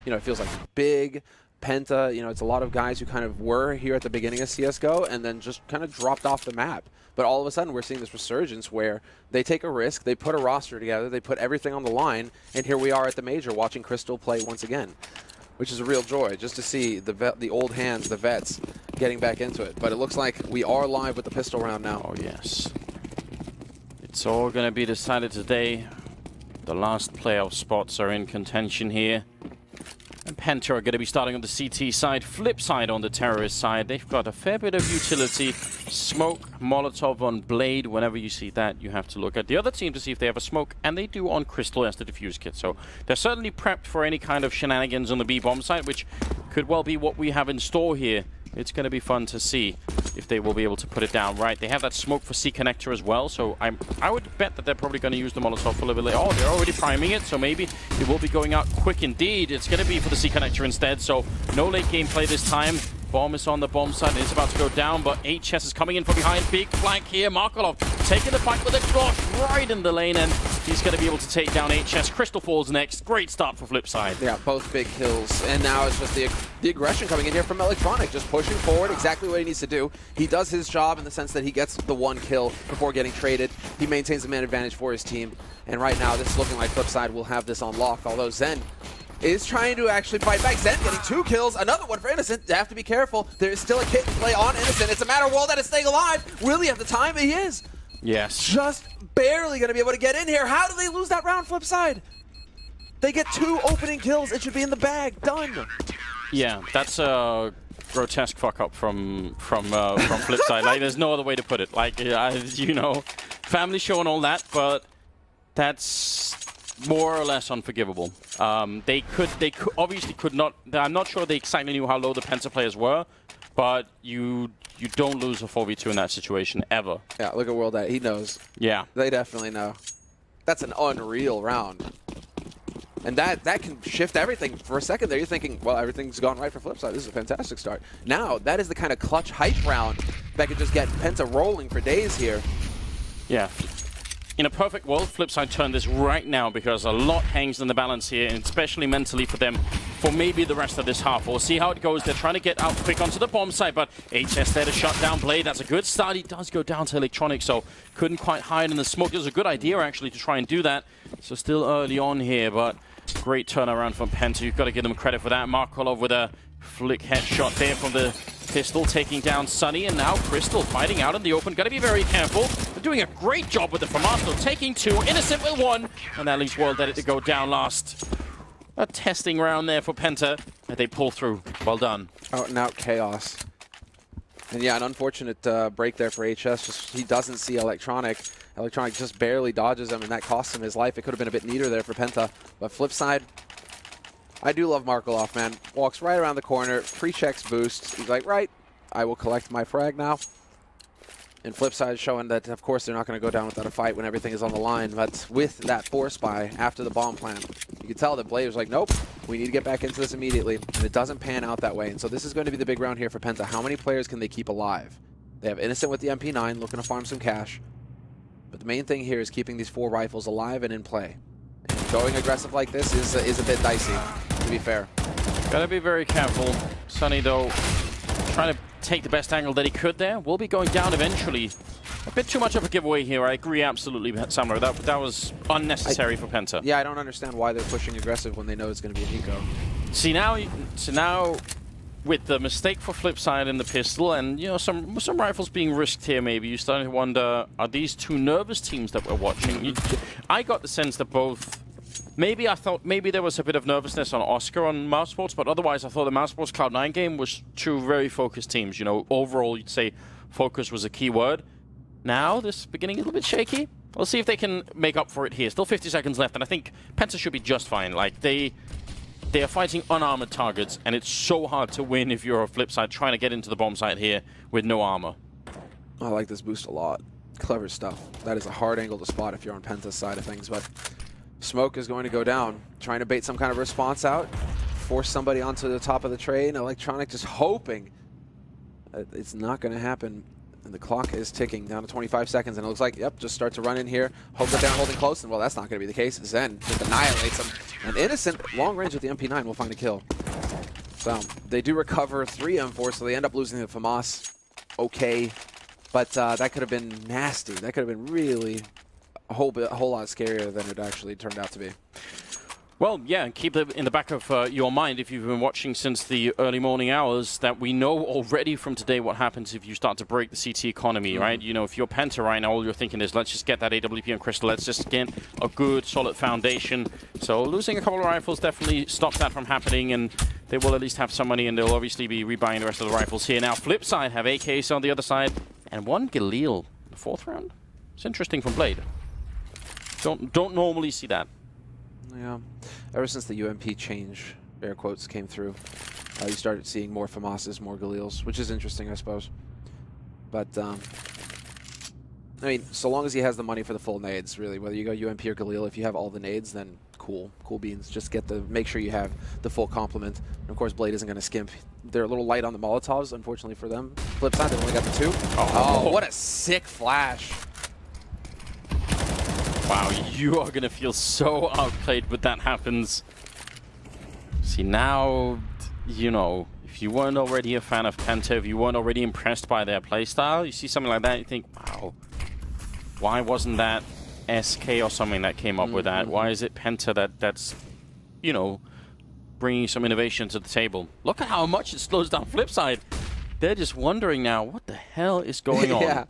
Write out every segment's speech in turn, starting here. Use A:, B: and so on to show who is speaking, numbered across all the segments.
A: you know, it feels like big. Penta, you know, it's a lot of guys who kind of were here at the beginning of CSGO and then just kind of dropped off the map. But all of a sudden, we're seeing this resurgence where they take a risk, they put a roster together, they put everything on the line, and here we are at the Major watching Crystal play once again, which is a real joy just to see the old hands, the vets, getting back into it. But it looks like we are live with the pistol round now.
B: Oh, yes. It's all going to be decided today. The last playoff spots are in contention here. And Penta are going to be starting on the CT side, Flipside on the terrorist side. They've got a fair bit of utility. Smoke, Molotov on Blade. Whenever you see that, you have to look at the other team to see if they have a smoke, and they do on Crystal as the defuse kit. So they're certainly prepped for any kind of shenanigans on the B-bomb side, which could well be what we have in store here. It's going to be fun to see if they will be able to put it down right. They have that smoke for C connector as well, so I would bet that they're probably going to use the Molotov for a little bit later. Oh, they're already priming it, so maybe it will be going out quick indeed. It's going to be for the C connector instead, so no late game play this time. Bomb is on the bomb side, and it's about to go down, but HS is coming in from behind. Big flank here. Markolov taking the fight with a Glock right in the lane, and he's going to be able to take down HS. Crystal falls next. Great start for Flipside.
A: Yeah, both big kills, and now it's just the aggression coming in here from Electronic, just pushing forward exactly what he needs to do. He does his job in the sense that he gets the one kill before getting traded. He maintains the man advantage for his team, and right now this is looking like Flipside will have this on lock, although Zen is trying to actually fight back. Zen getting 2 kills, another one for Innocent. They have to be careful. There is still a kit in play on Innocent. It's a matter of Wall that is staying alive. Will he have the time? He is.
B: Yes.
A: Just barely going to be able to get in here. How do they lose that round, Flipside? They get 2 opening kills. It should be in the bag. Done.
B: Yeah, that's a grotesque fuck up from Flipside. Like, there's no other way to put it. Like, you know, family show and all that, but that's more or less unforgivable. They obviously could not. I'm not sure they exactly knew how low the Penta players were, but you don't lose a 4v2 in that situation ever.
A: Yeah, look at World At. He knows.
B: Yeah,
A: they definitely know. That's an unreal round, and that can shift everything. For a second there, you're thinking, well, everything's gone right for Flipside. This is a fantastic start. Now that is the kind of clutch hype round that could just get Penta rolling for days here.
B: Yeah. In a perfect world, Flipside turn this right now because a lot hangs in the balance here, and especially mentally for them for maybe the rest of this half. We'll see how it goes. They're trying to get out quick onto the bomb side, but HS there to shut down Blade. That's a good start. He does go down to Electronic, so couldn't quite hide in the smoke. It was a good idea, actually, to try and do that. So still early on here, but great turnaround from Penta. You've got to give them credit for that. Markolov with a flick headshot there from the pistol, taking down Sunny, and now Crystal fighting out in the open. Got to be very careful. They're doing a great job with the FAMASO, taking 2, Innocent with 1, and that leaves World Edit to go down last. A testing round there for Penta, and they pull through. Well done.
A: Out and out chaos. And yeah, an unfortunate break there for HS. Just he doesn't see Electronic. Electronic just barely dodges him, and that costs him his life. It could have been a bit neater there for Penta. But Flipside, I do love Markolov, man. Walks right around the corner, pre-checks boost. He's like, right, I will collect my frag now. And Flipside showing that, of course, they're not going to go down without a fight when everything is on the line. But with that force buy after the bomb plant, you can tell that Blade was like, nope, we need to get back into this immediately. And it doesn't pan out that way. And so this is going to be the big round here for Penta. How many players can they keep alive? They have Innocent with the MP9 looking to farm some cash. But the main thing here is keeping these 4 rifles alive and in play. And going aggressive like this is a bit dicey, to be fair.
B: Gotta be very careful. Sunny, though, trying to take the best angle that he could there. Will be going down eventually. A bit too much of a giveaway here. I agree absolutely, Samler. That was unnecessary for Penta.
A: Yeah, I don't understand why they're pushing aggressive when they know it's going to be a Nico.
B: See now, with the mistake for Flipside in the pistol, and you know some rifles being risked here, maybe you're starting to wonder: are these 2 nervous teams that we're watching? I got the sense that both. Maybe I thought maybe there was a bit of nervousness on Oscar on Mousesports, but otherwise I thought the Mousesports Cloud9 game was 2 very focused teams. You know, overall you'd say focus was a key word. Now this is beginning a little bit shaky. We'll see if they can make up for it here. Still 50 seconds left, and I think Penta should be just fine. Like they are fighting unarmored targets, and it's so hard to win if you're a Flipside trying to get into the bomb site here with no armor.
A: I like this boost a lot. Clever stuff. That is a hard angle to spot if you're on Penta's side of things, but Smoke is going to go down, trying to bait some kind of response out, force somebody onto the top of the train. Electronic just hoping it's not going to happen. And the clock is ticking down to 25 seconds, and it looks like, yep, just start to run in here. Hope that they're holding close, and well, that's not going to be the case. Zen just annihilates him. And Innocent, long range with the MP9, will find a kill. So they do recover 3 M4, so they end up losing the FAMAS. Okay, but that could have been nasty. That could have been really a whole lot scarier than it actually turned out to be.
B: Well, yeah, keep it in the back of your mind if you've been watching since the early morning hours that we know already from today what happens if you start to break the CT economy, right? You know, if you're Penta right now, all you're thinking is, let's just get that AWP and Crystal. Let's just get a good, solid foundation. So losing a couple of rifles definitely stops that from happening, and they will at least have some money, and they'll obviously be rebuying the rest of the rifles here. Now, Flipside have AKs on the other side, and 1 Galil in the 4th round. It's interesting from Blade. Don't normally see that.
A: Yeah, ever since the UMP change, air quotes, came through, you started seeing more FAMASs, more Galils, which is interesting, I suppose. But, I mean, so long as he has the money for the full nades, really, whether you go UMP or Galil, if you have all the nades, then cool beans. Just make sure you have the full complement. And of course, Blade isn't going to skimp. They're a little light on the Molotovs, unfortunately for them. Flipside, they only got the 2. Oh, what a sick flash.
B: Wow, you are going to feel so outplayed when that happens. See, now, you know, if you weren't already a fan of Penta, if you weren't already impressed by their playstyle, you see something like that, you think, wow, why wasn't that SK or something that came up with that? Why is it Penta that's, you know, bringing some innovation to the table? Look at how much it slows down Flipside. They're just wondering now, what the hell is going on?
A: Yeah.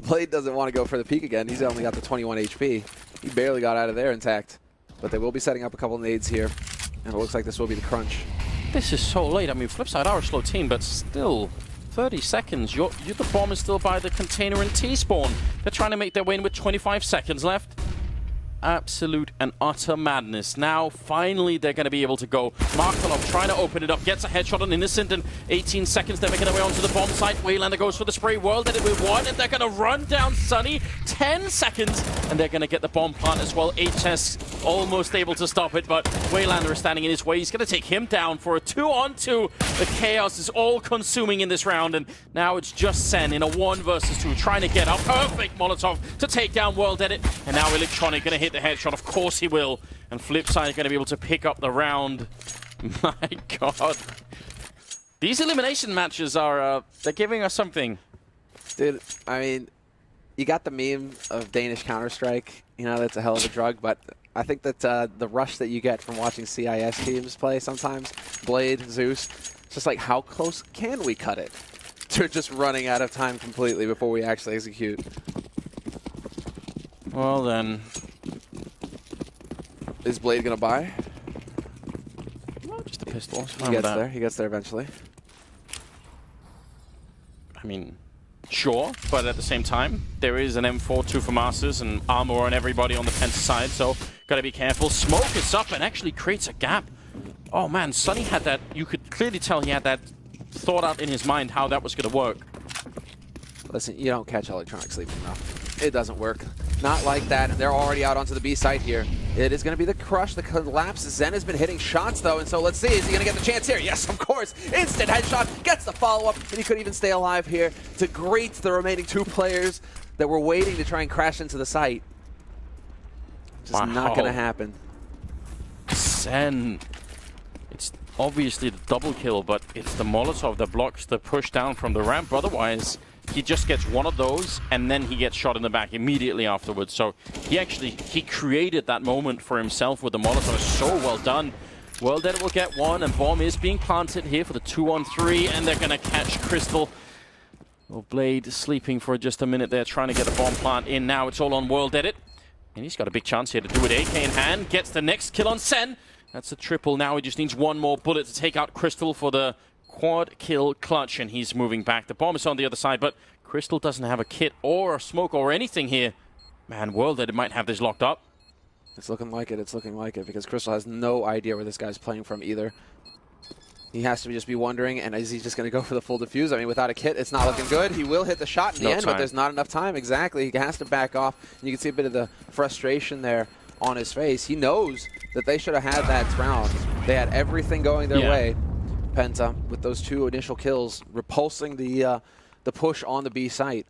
A: Blade doesn't want to go for the peak again. He's only got the 21 HP. He barely got out of there intact. But they will be setting up a couple nades here. And it looks like this will be the crunch.
B: This is so late. I mean, Flipside are a slow team, but still, 30 seconds. The bomb is still by the container and T-spawn. They're trying to make their way in with 25 seconds left. Absolute and utter madness. Now, finally, they're going to be able to go. Markelov trying to open it up, gets a headshot on Innocent, and 18 seconds, they're making their way onto the bomb site. Waylander goes for the spray, World Edit with 1, and they're going to run down Sunny. 10 seconds, and they're going to get the bomb plant as well. HS almost able to stop it, but Waylander is standing in his way. He's going to take him down for a 2-on-2. The chaos is all consuming in this round, and now it's just Sen in a 1 versus 2, trying to get a perfect Molotov to take down World Edit, and now Electronic going to hit the headshot. Of course he will. And Flipside is going to be able to pick up the round. My God. These elimination matches are, they're giving us something.
A: Dude, I mean, you got the meme of Danish Counter-Strike. You know, that's a hell of a drug. But I think that the rush that you get from watching CIS teams play sometimes, Blade, Zeus, it's just like, how close can we cut it to just running out of time completely before we actually execute?
B: Well, then.
A: Is Blade going to buy?
B: No, just a pistol.
A: He gets there. He gets there eventually.
B: I mean, sure, but at the same time, there is an M4, 2 FAMASs, and armor on everybody on the Penta side, so gotta be careful. Smoke is up and actually creates a gap. Oh man, Sunny had that. You could clearly tell he had that thought out in his mind how that was gonna work.
A: Listen, you don't catch Electronic sleeping enough. It doesn't work. Not like that, and they're already out onto the B site here. It is going to be the crush, the collapse. Zen has been hitting shots, though, and so let's see. Is he going to get the chance here? Yes, of course. Instant headshot, gets the follow-up, and he could even stay alive here to greet the remaining 2 players that were waiting to try and crash into the site. Just not going to happen.
B: Zen. It's obviously the double kill, but it's the Molotov that blocks the push down from the ramp. Otherwise, he just gets one of those, and then he gets shot in the back immediately afterwards. So he created that moment for himself with the Molotov. So well done. World Edit will get 1, and bomb is being planted here for the 2-on-3, and they're going to catch Crystal. Well, Blade sleeping for just a minute there, trying to get the bomb plant in. Now it's all on World Edit, and he's got a big chance here to do it. AK in hand, gets the next kill on Sen. That's a triple. Now he just needs 1 more bullet to take out Crystal for the quad kill clutch, and he's moving back. The bomb is on the other side, but Crystal doesn't have a kit or a smoke or anything here. Man, World Edit might have this locked up.
A: It's looking like it. It's looking like it, because Crystal has no idea where this guy's playing from either. He has to just be wondering, and is he just going to go for the full defuse? I mean, without a kit, it's not looking good. He will hit the shot in the end, but there's not enough time. Exactly. He has to back off. And you can see a bit of the frustration there on his face. He knows that they should have had that round. They had everything going their way. Penta, with those 2 initial kills, repulsing the the push on the B site.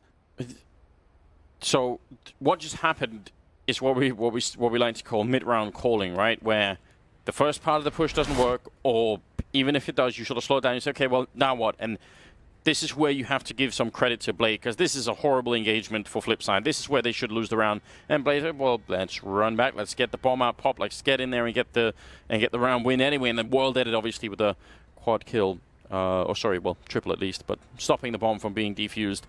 B: So what just happened is what we like to call mid-round calling, right? Where the first part of the push doesn't work, or even if it does, you sort of slow it down and say, okay, well, now what? And this is where you have to give some credit to Blade, because this is a horrible engagement for Flipside. This is where they should lose the round. And Blade said, well, let's run back, let's get the bomb out, pop, let's get in there and get the round win anyway. And then World Edit, obviously, with the quad kill, or sorry, well, triple at least, but stopping the bomb from being defused.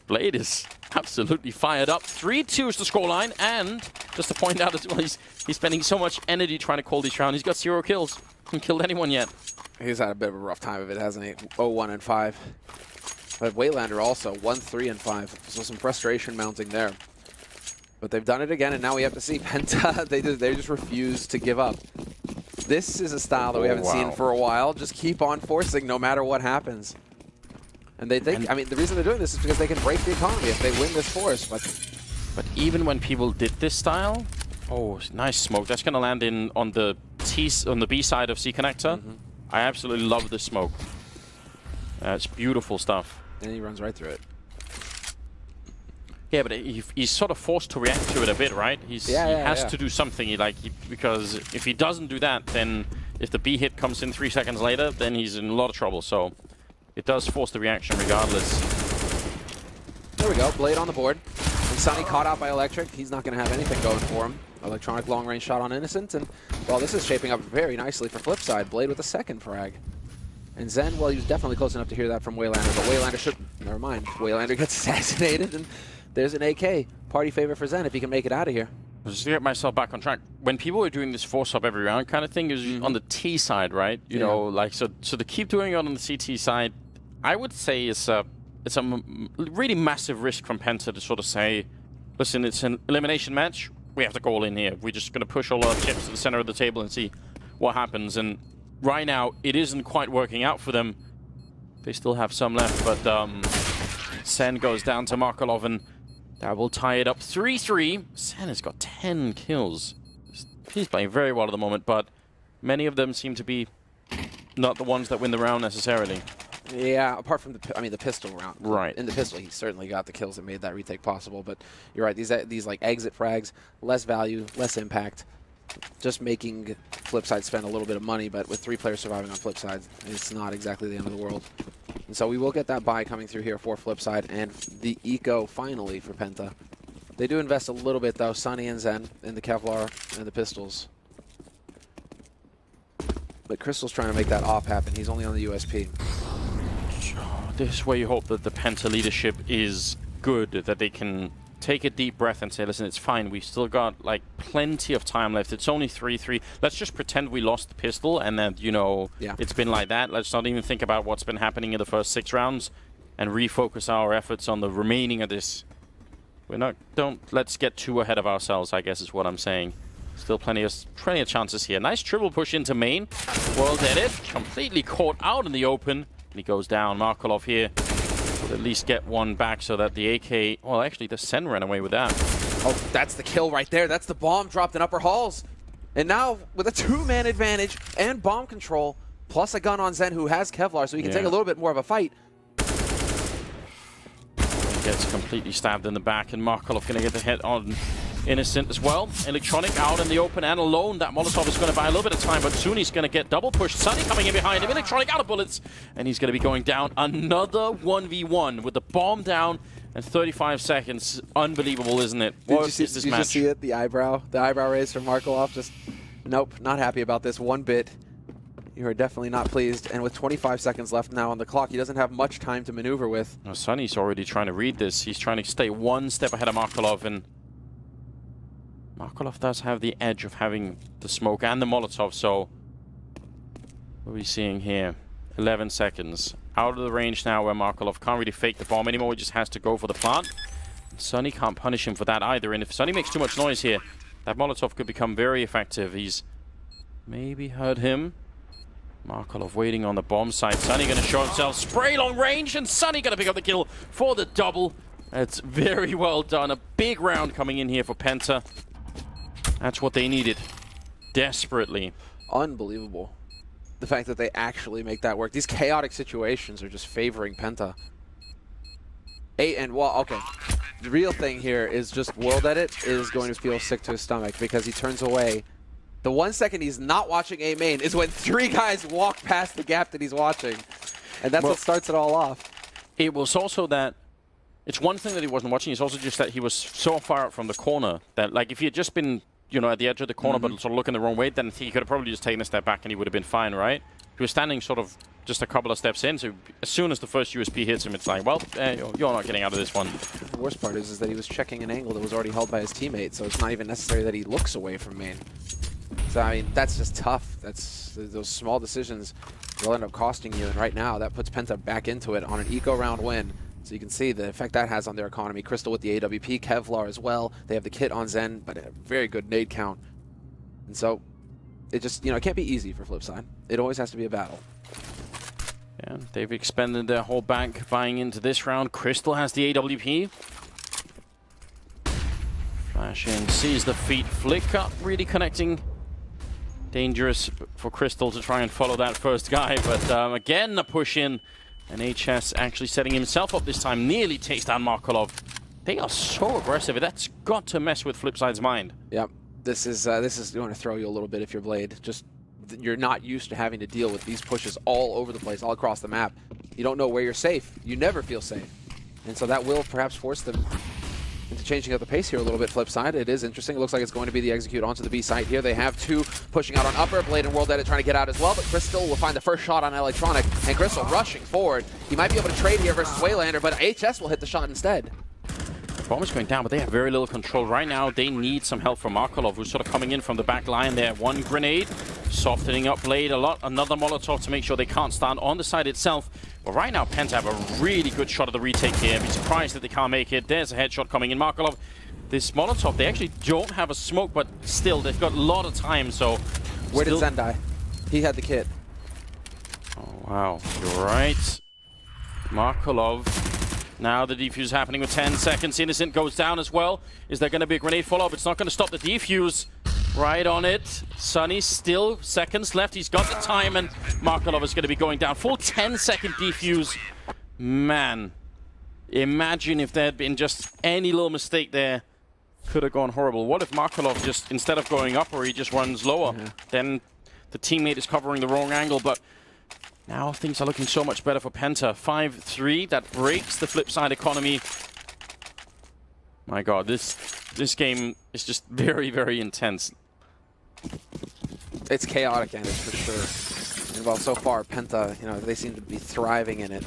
B: Blade is absolutely fired up. 3-2 is the scoreline, and just to point out as well, he's spending so much energy trying to call this round. He's got 0 kills. Hasn't killed anyone yet.
A: He's had a bit of a rough time of it, hasn't he? 0-1 and 5. But Waylander also 1-3 and 5. So some frustration mounting there. But they've done it again, and now we have to see Penta. they just refuse to give up. This is a style that we haven't seen for a while. Just keep on forcing no matter what happens. And they think, I mean, the reason they're doing this is because they can break the economy if they win this force.
B: But even when people did this style, oh, nice smoke. That's going to land in on the B side of C connector. I absolutely love this smoke. It's beautiful stuff.
A: And he runs right through it.
B: Yeah, but he's sort of forced to react to it a bit, right? He has to do something. Because if he doesn't do that, then if the B hit comes in 3 seconds later, then he's in a lot of trouble. So it does force the reaction regardless.
A: There we go, Blade on the board. And Sunny caught out by Electric. He's not going to have anything going for him. Electronic long-range shot on Innocent. And, well, this is shaping up very nicely for Flipside. Blade with a second frag. And Zen, well, he was definitely close enough to hear that from Waylander. But Waylander should... Never mind. Waylander gets assassinated, and there's an AK. Party favor for Zen if he can make it out of here.
B: Just to get myself back on track, when people are doing this force-up every round kind of thing, is on the T side, right? You know, like, so to keep doing it on the CT side, I would say it's a really massive risk from Penta to sort of say, listen, it's an elimination match, we have to go all in here. We're just going to push all our chips to the center of the table and see what happens. And right now, it isn't quite working out for them. They still have some left, but Sen goes down to Markelov, and that will tie it up 3-3. Sen has got 10 kills. He's playing very well at the moment, but many of them seem to be not the ones that win the round necessarily.
A: Yeah, apart from the pistol round.
B: Right.
A: In the pistol, he certainly got the kills that made that retake possible. But you're right, these like exit frags, less value, less impact, just making Flipside spend a little bit of money. But with 3 players surviving on Flipside, it's not exactly the end of the world. And so we will get that buy coming through here for Flipside, and the eco finally for Penta. They do invest a little bit though, Sunny and Zen in the Kevlar and the pistols. But Crystal's trying to make that off happen. He's only on the USP.
B: This is where you hope that the Penta leadership is good, that they can take a deep breath and say, listen, it's fine. We've still got, like, plenty of time left. It's only 3-3. Let's just pretend we lost the pistol and that, you know, it's been like that. Let's not even think about what's been happening in the first 6 rounds and refocus our efforts on the remaining of this. Let's get too ahead of ourselves, I guess is what I'm saying. Still plenty of chances here. Nice triple push into main. World Edit, completely caught out in the open. And he goes down. Markelov here will at least get one back so that the AK... Well, actually, the Sen ran away with that.
A: Oh, that's the kill right there. That's the bomb dropped in upper halls. And now, with a 2-man advantage and bomb control, plus a gun on Zen, who has Kevlar, so he can take a little bit more of a fight.
B: He gets completely stabbed in the back, and Markelov going to get the hit on Innocent as well. Electronic out in the open and alone. That Molotov is going to buy a little bit of time, but soon he's going to get double pushed. Sunny coming in behind him. Electronic out of bullets, and he's going to be going down. Another 1v1 with the bomb down and 35 seconds. Unbelievable, isn't it?
A: Did you see it? The eyebrow raise from Markelov. Just, nope, not happy about this one bit. You are definitely not pleased. And with 25 seconds left now on the clock, he doesn't have much time to maneuver with.
B: Well, Sunny's already trying to read this. He's trying to stay one step ahead of Markelov, and Markelov does have the edge of having the smoke and the Molotov, so what are we seeing here? 11 seconds. Out of the range now where Markelov can't really fake the bomb anymore. He just has to go for the plant. Sunny can't punish him for that either, and if Sunny makes too much noise here, that Molotov could become very effective. He's maybe heard him. Markelov waiting on the bomb side. Sunny going to show himself. Spray long range, and Sunny going to pick up the kill for the double. It's very well done. A big round coming in here for Penta. That's what they needed. Desperately.
A: Unbelievable. The fact that they actually make that work. These chaotic situations are just favoring Penta. Well, okay. The real thing here is just World Edit is going to feel sick to his stomach because he turns away. The 1 second he's not watching A main is when 3 guys walk past the gap that he's watching. And that's what starts it all off.
B: It was also that, it's one thing that he wasn't watching, it's also just that he was so far out from the corner that, like, if he had just been, you know, at the edge of the corner but sort of looking the wrong way, then he could have probably just taken a step back and he would have been fine, right? He was standing sort of just a couple of steps in, so as soon as the first USP hits him, it's like, well, you're not getting out of this one.
A: The worst part is that he was checking an angle that was already held by his teammate, so it's not even necessary that he looks away from main. So, I mean, that's just tough. Those small decisions will end up costing you, and right now, that puts Penta back into it on an eco round win. So you can see the effect that has on their economy. Crystal with the AWP, Kevlar as well. They have the kit on Zen, but a very good nade count. And so, it just, you know, it can't be easy for Flipside. It always has to be a battle.
B: Yeah, they've expended their whole bank buying into this round. Crystal has the AWP. Flash in, sees the feet flick up, really connecting. Dangerous for Crystal to try and follow that first guy, but again, a push in. And HS actually setting himself up this time, nearly takes down Markolov. They are so aggressive. That's got to mess with Flipside's mind.
A: Yep. This is going to throw you a little bit if you're Blade. Just, you're not used to having to deal with these pushes all over the place, all across the map. You don't know where you're safe. You never feel safe. And so that will perhaps force them into changing up the pace here a little bit. Flipside, it is interesting. It looks like it's going to be the execute onto the B site here. They have 2 pushing out on upper. Blade and World Edit trying to get out as well, but Crystal will find the first shot on Electronic, and Crystal rushing forward. He might be able to trade here versus Waylander, but HS will hit the shot instead.
B: Bomb is going down, but they have very little control. Right now, they need some help from Markolov, who's sort of coming in from the back line there. 1 grenade, softening up Blade a lot. Another Molotov to make sure they can't stand on the side itself. But right now, Penta have a really good shot of the retake here. Be surprised that they can't make it. There's a headshot coming in. Markolov, this Molotov, they actually don't have a smoke, but still, they've got a lot of time, so...
A: Where did Zen die? He had the kit.
B: Oh, wow. You're right. Markolov. Now the defuse happening with 10 seconds. Innocent goes down as well. Is there going to be a grenade follow-up? It's not going to stop the defuse. Right on it. Sunny still seconds left. He's got the time, and Markolov is going to be going down. Full 10-second defuse. Man, imagine if there had been just any little mistake there. Could have gone horrible. What if Markolov just, instead of going up, or he just runs lower, then the teammate is covering the wrong angle, but now things are looking so much better for Penta. 5-3, that breaks the Flipside economy. My god, this game is just very, very intense.
A: It's chaotic, and it's for sure. And well, so far, Penta, you know, they seem to be thriving in it.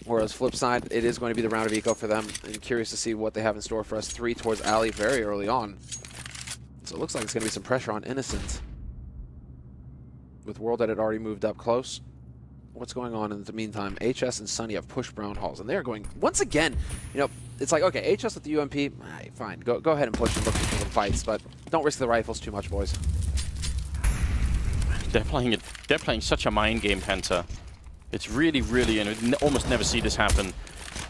A: Whereas Flipside, it is going to be the round of eco for them. I'm curious to see what they have in store for us. 3 towards Ali very early on. So it looks like it's going to be some pressure on Innocent. With World Edit already moved up close. What's going on in the meantime? HS and Sunny have pushed Brown Halls, and they're going, once again, you know, it's like, okay, HS with the UMP, fine, go ahead and push and look for the fights, but don't risk the rifles too much, boys.
B: They're playing such a mind game, Penta. It's really, really, and we almost never see this happen.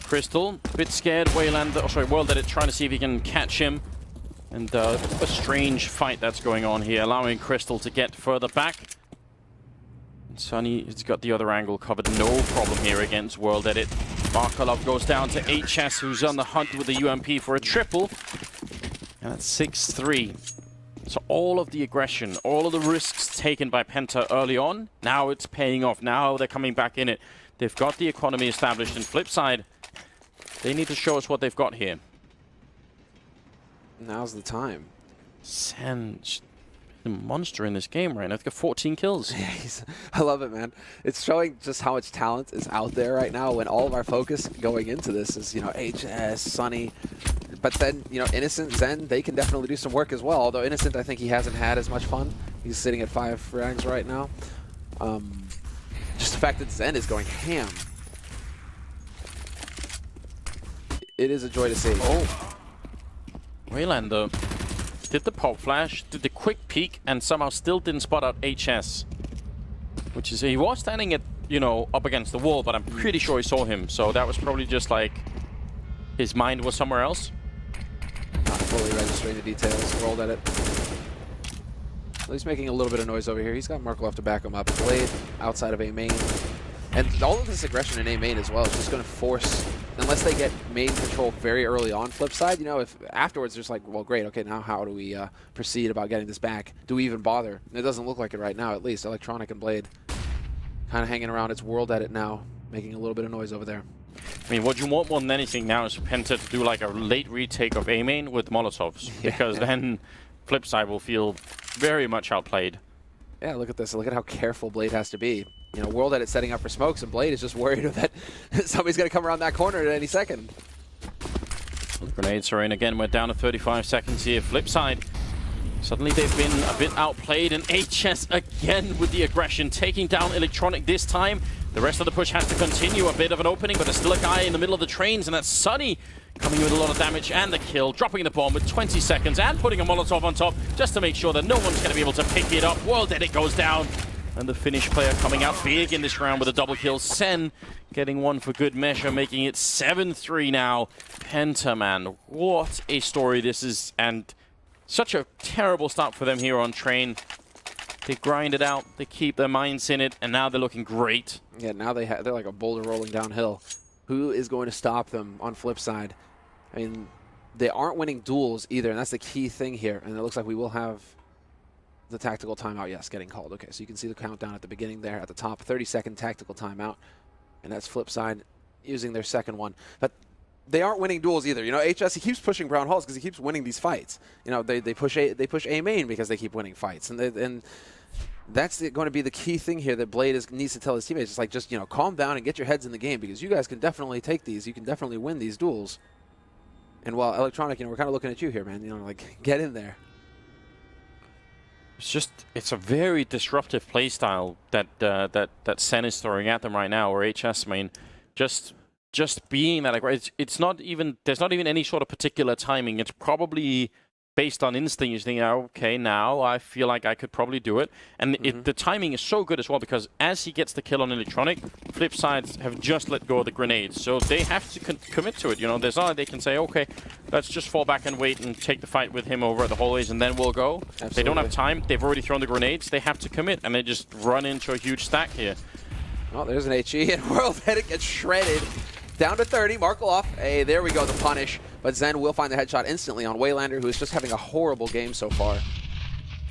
B: Crystal, a bit scared. Waylander, oh sorry, World Edit trying to see if he can catch him. And a strange fight that's going on here, allowing Crystal to get further back. And Sunny has got the other angle covered, no problem here against World Edit. Markolov goes down to HS, who's on the hunt with the UMP for a triple. And that's 6-3. So all of the aggression, all of the risks taken by Penta early on, now it's paying off. Now they're coming back in it. They've got the economy established, and Flipside, they need to show us what they've got here.
A: Now's the time.
B: Sen's a monster in this game right now. They've got 14 kills.
A: Yeah, I love it, man. It's showing just how much talent is out there right now when all of our focus going into this is, you know, HS, Sunny. But then, you know, Innocent, Zen, they can definitely do some work as well. Although Innocent, I think he hasn't had as much fun. He's sitting at 5 ranks right now. Just the fact that Zen is going ham. It is a joy to see.
B: Oh. Waylander did the pop flash, did the quick peek, and somehow still didn't spot out HS. Which is, he was standing at, you know, up against the wall, but I'm pretty sure he saw him. So that was probably just like, his mind was somewhere else.
A: Not fully registering the details. World Edit. Well, he's making a little bit of noise over here. He's got Markolov to back him up. Blade outside of A main. And all of this aggression in A main as well is just going to force, unless they get main control very early on Flipside, you know, if afterwards there's like, well, great, okay, now how do we proceed about getting this back? Do we even bother? And it doesn't look like it right now, at least. Electronic and Blade kind of hanging around its world at it now, making a little bit of noise over there.
B: I mean, what you want more than anything now is for Penta to do like a late retake of A main with Molotovs, because then Flipside will feel very much outplayed.
A: Yeah, look at this. Look at how careful Blade has to be. You know, World Edit setting up for smokes, and Blade is just worried that somebody's going to come around that corner at any second.
B: Well, the grenades are in again. We're down to 35 seconds here. Flipside, suddenly they've been a bit outplayed, and HS again with the aggression, taking down Electronic this time. The rest of the push has to continue. A bit of an opening, but there's still a guy in the middle of the trains, and that's Sunny coming in with a lot of damage and the kill, dropping the bomb with 20 seconds and putting a Molotov on top just to make sure that no one's going to be able to pick it up. World Edit goes down. And the Finnish player coming out big in this round with a double kill. Sen getting one for good measure, making it 7-3 now. Penta, man, what a story this is. And such a terrible start for them here on Train. They grind it out, they keep their minds in it, and now they're looking great.
A: Yeah, now they're like a boulder rolling downhill. Who is going to stop them on Flipside? I mean, they aren't winning duels either, and that's the key thing here. And it looks like we will have the tactical timeout, yes, getting called. Okay, so you can see the countdown at the beginning there at the top. 30-second tactical timeout. And that's Flipside using their second one. But they aren't winning duels either. You know, HS, he keeps pushing Brown Halls because he keeps winning these fights. You know, they push A main because they keep winning fights. And that's going to be the key thing here that Blade needs to tell his teammates. It's like, just, you know, calm down and get your heads in the game, because you guys can definitely take these. You can definitely win these duels. And while Electronic, you know, we're kind of looking at you here, man. You know, like, get in there.
B: It's a very disruptive playstyle that Sen is throwing at them right now, or HS, I mean, just being that aggressive. It's not even, there's not even any sort of particular timing. It's probably based on instinct. You think, okay, now I feel like I could probably do it. And the timing is so good as well, because as he gets the kill on Electronic, Flipside have just let go of the grenades. So they have to commit to it. You know, there's not, they can say, okay, let's just fall back and wait and take the fight with him over at the hallways, and then we'll go.
A: Absolutely.
B: They don't have time. They've already thrown the grenades. They have to commit, and they just run into a huge stack here.
A: Oh, there's an HE, and World Edit gets shredded. Down to 30, Markle hey, there we go, the punish. But Zen will find the headshot instantly on Waylander, who is just having a horrible game so far.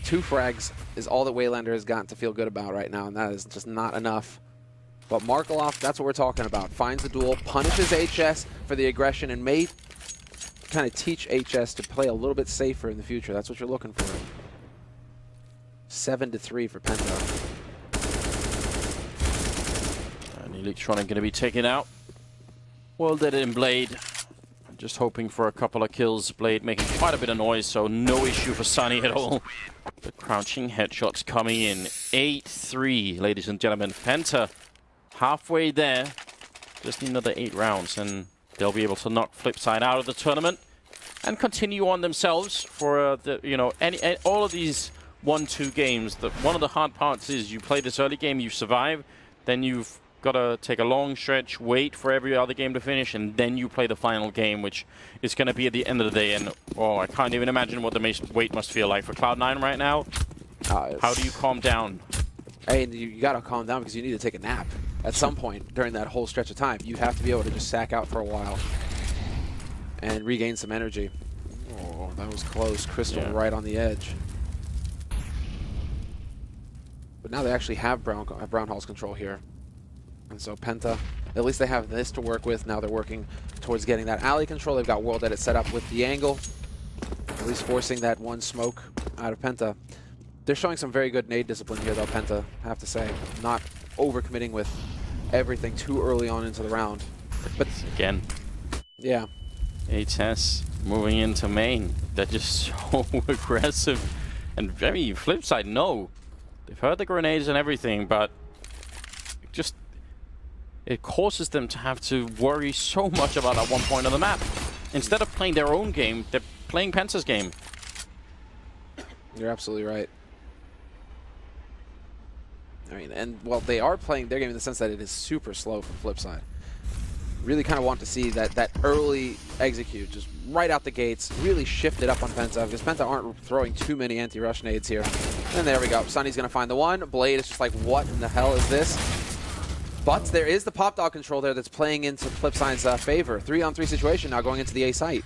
A: 2 frags is all that Waylander has gotten to feel good about right now, and that is just not enough. But Markle, that's what we're talking about. Finds the duel, punishes HS for the aggression, and may kind of teach HS to play a little bit safer in the future. That's what you're looking for. 7-3 for Penta.
B: And Electronic going to be taken out. World Edit and Blade. Just hoping for a couple of kills. Blade making quite a bit of noise, so no issue for Sunny at all. The crouching headshots coming in. 8-3, ladies and gentlemen. Penta halfway there. Just need another 8 rounds, and they'll be able to knock Flipside out of the tournament and continue on themselves for all of these 1-2 games. One of the hard parts is you play this early game, you survive, then you've got to take a long stretch, wait for every other game to finish, and then you play the final game, which is going to be at the end of the day. And I can't even imagine what the wait must feel like for Cloud9 right now. How do you calm down?
A: Hey, you got to calm down because you need to take a nap at some point during that whole stretch of time. You have to be able to just sack out for a while and regain some energy. Oh, that was close. Crystal right on the edge. But now they actually have Brown Hall's control here. And so Penta, at least they have this to work with. Now they're working towards getting that alley control. They've got World Edit set up with the angle, at least forcing that one smoke out of Penta. They're showing some very good nade discipline here, though, Penta, I have to say. Not overcommitting with everything too early on into the round. But
B: again,
A: yeah.
B: HS moving into main. They're just so aggressive. And very Flipside, no. They've heard the grenades and everything, but it causes them to have to worry so much about that one point on the map. Instead of playing their own game, they're playing Penta's game.
A: You're absolutely right. I mean, and well, they are playing their game in the sense that it is super slow from Flipside. Really kind of want to see that early execute, just right out the gates, really shift it up on Penta, because Penta aren't throwing too many anti-rush nades here. And there we go. Sunny's going to find the one. Blade is just like, what in the hell is this? But there is the pop dog control there that's playing into Flipside's favor. 3-on-3 situation now going into the A site.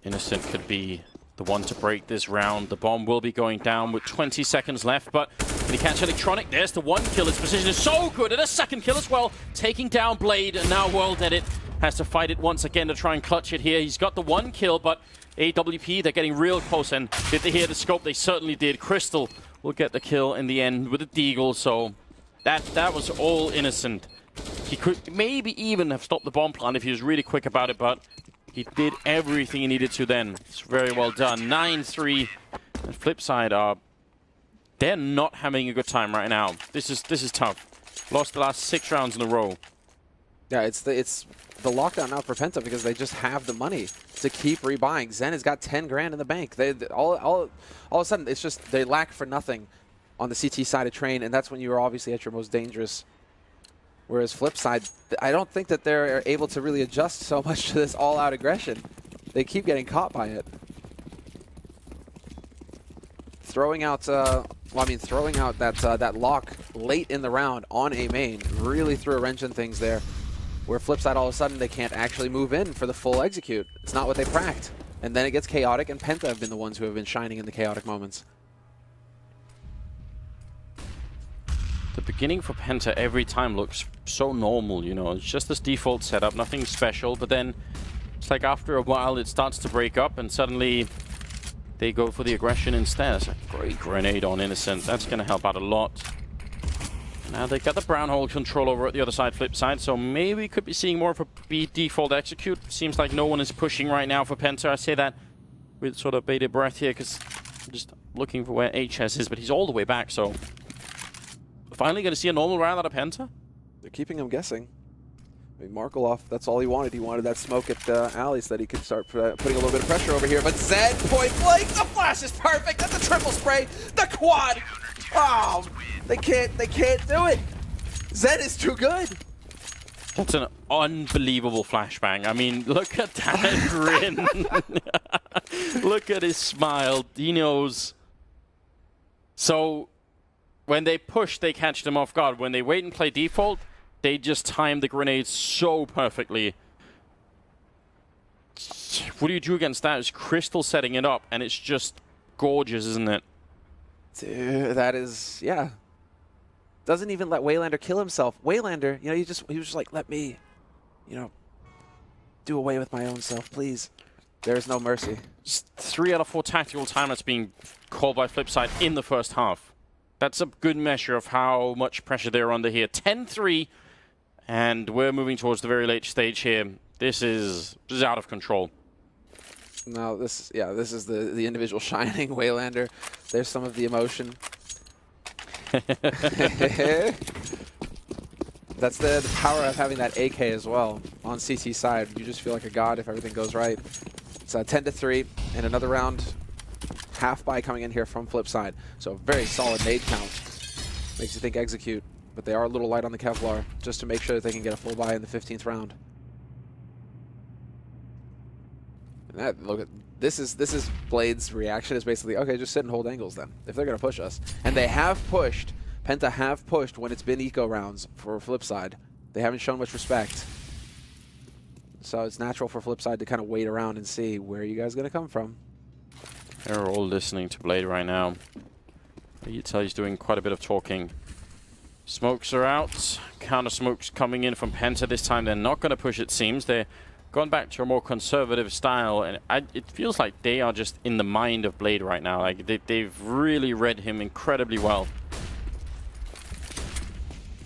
B: Innocent could be the one to break this round. The bomb will be going down with 20 seconds left, but can he catch Electronic? There's the one kill. His position is so good, and a second kill as well. Taking down Blade, and now World Edit has to fight it once again to try and clutch it here. He's got the one kill, but AWP, they're getting real close, and did they hear the scope? They certainly did. Crystal will get the kill in the end with a deagle, so that was all Innocent. He could maybe even have stopped the bomb plant if he was really quick about it, but he did everything he needed to then. It's very well done. 9-3. And Flipside they're not having a good time right now. This is tough. Lost the last 6 rounds in a row.
A: Yeah, it's the lockdown now for Penta because they just have the money to keep rebuying. Zen has got 10 grand in the bank. They all of a sudden it's just they lack for nothing on the CT side of Train, and that's when you are obviously at your most dangerous. Whereas Flipside, I don't think that they're able to really adjust so much to this all-out aggression. They keep getting caught by it. Throwing out, throwing out that lock late in the round on A main really threw a wrench in things there. Where Flipside all of a sudden they can't actually move in for the full execute. It's not what they pracked. And then it gets chaotic, and Penta have been the ones who have been shining in the chaotic moments.
B: The beginning for Penta every time looks so normal, you know. It's just this default setup, nothing special. But then it's like after a while it starts to break up, and suddenly they go for the aggression instead. It's a great grenade on Innocent. That's going to help out a lot. Now they got the brown hole control over at the other side, Flipside, so maybe we could be seeing more of a default execute. Seems like no one is pushing right now for Penta. I say that with sort of bated breath here because I'm just looking for where HS is, but he's all the way back, so finally going to see a normal round out of Penta?
A: They're keeping him guessing. I mean, Markelov, that's all he wanted. He wanted that smoke at alley so that he could start putting a little bit of pressure over here. But Zed, point blank, the flash is perfect. That's a triple spray. The quad. Oh, they can't do it. Zed is too good.
B: That's an unbelievable flashbang. I mean, look at that grin. Look at his smile. He knows. So when they push, they catch them off guard. When they wait and play default, they just time the grenades so perfectly. What do you do against that? It's Crystal setting it up, and it's just gorgeous, isn't it?
A: Dude, that is, yeah. Doesn't even let Waylander kill himself. Waylander, you know, he was just like, let me, you know, do away with my own self, please. There's no mercy.
B: Just 3 out of 4 tactical timeouts being called by Flipside in the first half. That's a good measure of how much pressure they're under here. 10-3, and we're moving towards the very late stage here. This is out of control.
A: No, this is the individual shining Waylander. There's some of the emotion. That's the power of having that AK as well on CT side. You just feel like a god if everything goes right. It's 10-3, and another round half buy coming in here from Flipside. So very solid nade count. Makes you think execute, but they are a little light on the Kevlar just to make sure that they can get a full buy in the 15th round. And look at this is Blade's reaction is basically, okay, just sit and hold angles then if they're gonna push us. And they have pushed. Penta have pushed when it's been eco rounds for Flipside. They haven't shown much respect. So it's natural for Flipside to kind of wait around and see where you guys are gonna come from.
B: They're all listening to Blade right now. You tell he's doing quite a bit of talking. Smokes are out. Counter smokes coming in from Penta. This time they're not going to push, it seems. They're gone back to a more conservative style. And it feels like they are just in the mind of Blade right now. Like they've really read him incredibly well.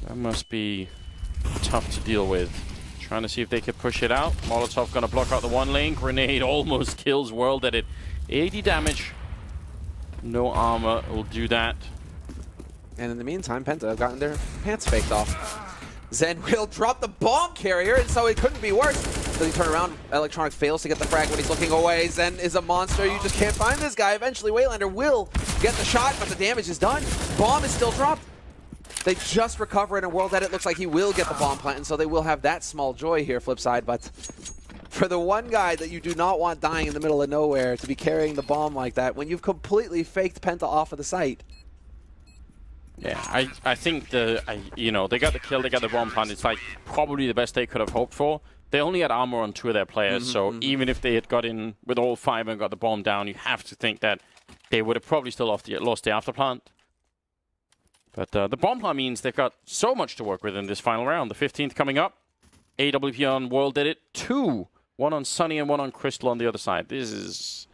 B: That must be tough to deal with. Trying to see if they could push it out. Molotov going to block out the one lane. Grenade almost kills World Edit. 80 damage. No armor will do that.
A: And in the meantime, Penta have gotten their pants faked off. Zen will drop the bomb carrier, and so it couldn't be worse. Does he turn around? Electronic fails to get the frag when he's looking away. Zen is a monster. You just can't find this guy. Eventually, Waylander will get the shot, but the damage is done. Bomb is still dropped. They just recover it, and World Edit looks like he will get the bomb plant, and so they will have that small joy here, Flipside, but for the one guy that you do not want dying in the middle of nowhere to be carrying the bomb like that when you've completely faked Penta off of the site,
B: Yeah, I think you know, they got the kill, they got the bomb plant. It's like probably the best they could have hoped for. They only had armor on 2 of their players, so even if they had got in with all 5 and got the bomb down, you have to think that they would have probably still lost the afterplant. But the bomb plant means they've got so much to work with in this final round. The 15th coming up. AWP on World did it. 2. 1 on Sunny and 1 on Crystal on the other side. This is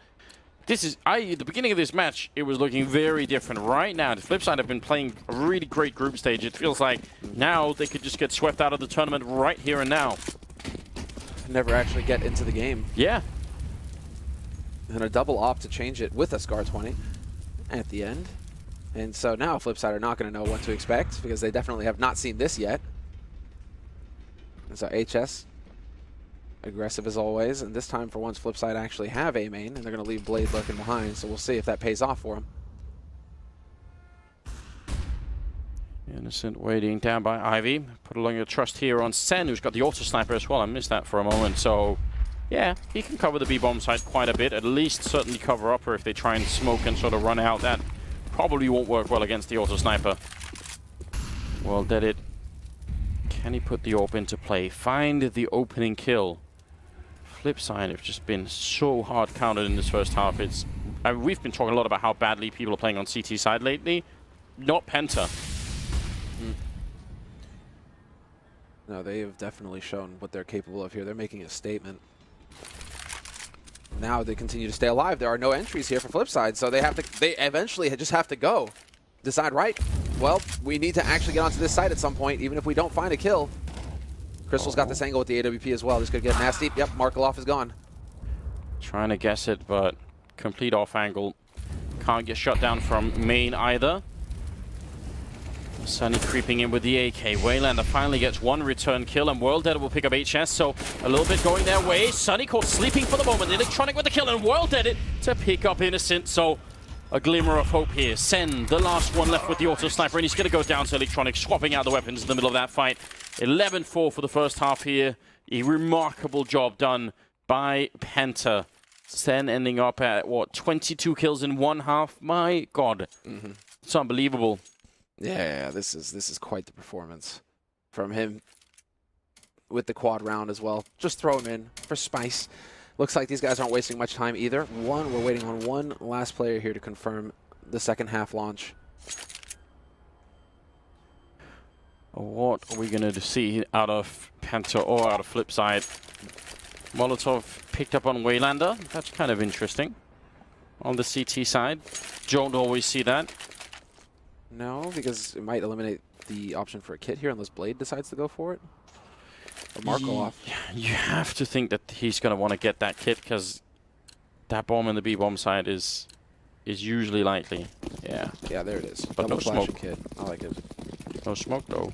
B: at the beginning of this match, it was looking very different. Right now, the Flipside have been playing a really great group stage. It feels like now they could just get swept out of the tournament right here and now.
A: Never actually get into the game.
B: Yeah.
A: And a double op to change it with a Scar 20 at the end. And so now Flipside are not going to know what to expect because they definitely have not seen this yet. And so HS, aggressive as always. And this time, for once, Flipside actually have A main, and they're going to leave Blade lurking behind. So we'll see if that pays off for them.
B: Innocent waiting down by Ivy. Put along your trust here on Sen, who's got the auto sniper as well. I missed that for a moment. So, yeah, he can cover the B-bomb side quite a bit. At least certainly cover upper if they try and smoke and sort of run out. That probably won't work well against the auto sniper. Well, did it. Can he put the AWP into play? Find the opening kill. Flipside have just been so hard counted in this first half. We've been talking a lot about how badly people are playing on CT side lately. Not Penta.
A: No, they have definitely shown what they're capable of here. They're making a statement. Now they continue to stay alive. There are no entries here for Flipside, so they eventually just have to go. Decide, right, well, we need to actually get onto this site at some point, even if we don't find a kill. Crystal's got this angle with the AWP as well. This could get nasty. Yep, Markelov is gone. Trying
B: to guess it, but complete off angle. Can't get shut down from main either. Sunny creeping in with the AK. Waylander finally gets 1 return kill, and World Dead will pick up HS, so a little bit going their way. Sunny caught sleeping for the moment. Electronic with the kill, and World Dead it to pick up Innocent, so a glimmer of hope here. Sen, the last one left with the auto sniper, and he's going to go down to Electronic, swapping out the weapons in the middle of that fight. 11-4 for the first half here. A remarkable job done by Penta. Sen ending up at, what, 22 kills in 1 half? My God. It's unbelievable.
A: Yeah, this is quite the performance from him with the quad round as well. Just throw him in for spice. Looks like these guys aren't wasting much time either. We're waiting on one last player here to confirm the second half launch.
B: What are we going to see out of Penta or out of Flipside? Molotov picked up on Waylander. That's kind of interesting. On the CT side, don't always see that.
A: No, because it might eliminate the option for a kit here unless Blade decides to go for it. Or Markelov.
B: You have to think that he's going to want to get that kit because that bomb in the B-bomb side is usually likely. Yeah.
A: Yeah, there it is.
B: But no smoke.
A: Kit. I like it.
B: No smoke, though.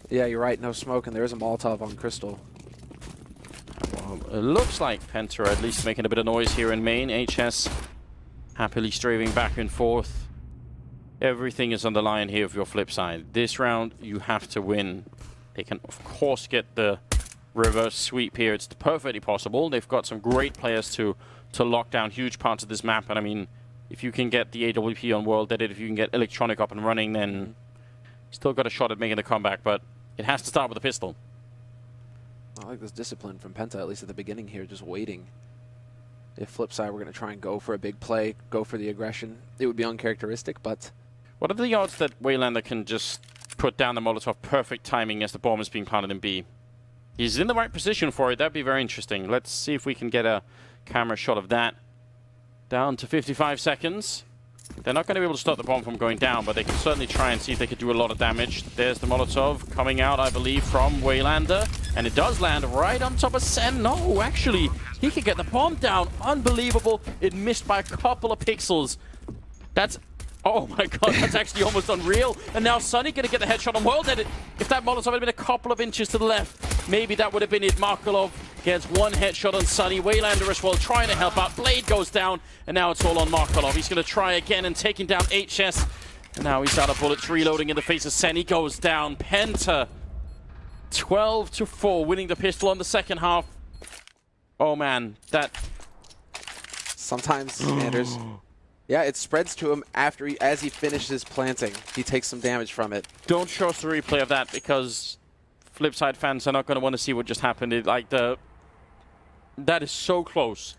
A: Yeah, you're right. No smoke, and there is a Molotov on Crystal.
B: Well, it looks like Penta are at least making a bit of noise here in main. HS happily strafing back and forth. Everything is on the line here for your Flipside. This round, you have to win. They can, of course, get the reverse sweep here. It's perfectly possible. They've got some great players to lock down huge parts of this map. And I mean, if you can get the AWP on World Edit, if you can get Electronic up and running, then still got a shot at making the comeback. But it has to start with a pistol.
A: I like this discipline from Penta, at least at the beginning here, just waiting. If Flipside were going to try and go for a big play, go for the aggression, it would be uncharacteristic, but...
B: What are the odds that Waylander can just put down the Molotov perfect timing as the bomb is being planted in B? He's in the right position for it. That'd be very interesting. Let's see if we can get a camera shot of that. Down to 55 seconds. They're not going to be able to stop the bomb from going down, but they can certainly try and see if they could do a lot of damage. There's the Molotov coming out, I believe, from Waylander. And it does land right on top of Sen. No, actually, he could get the bomb down. Unbelievable. It missed by a couple of pixels. That's... Oh my God, that's actually almost unreal. And now Sunny going to get the headshot on World Edit. If that Molotov had been a couple of inches to the left, maybe that would have been it. Markelov gets 1 headshot on Sunny. Waylander as well, trying to help out. Blade goes down, and now it's all on Markelov. He's going to try again and taking down HS. And now he's out of bullets, reloading in the face of Sen. He goes down. Penta, 12-4, winning the pistol on the second half. Oh man, that...
A: Sometimes, Anders... Yeah, it spreads to him after as he finishes planting. He takes some damage from it.
B: Don't show us the replay of that because Flipside fans are not going to want to see what just happened. That is so close.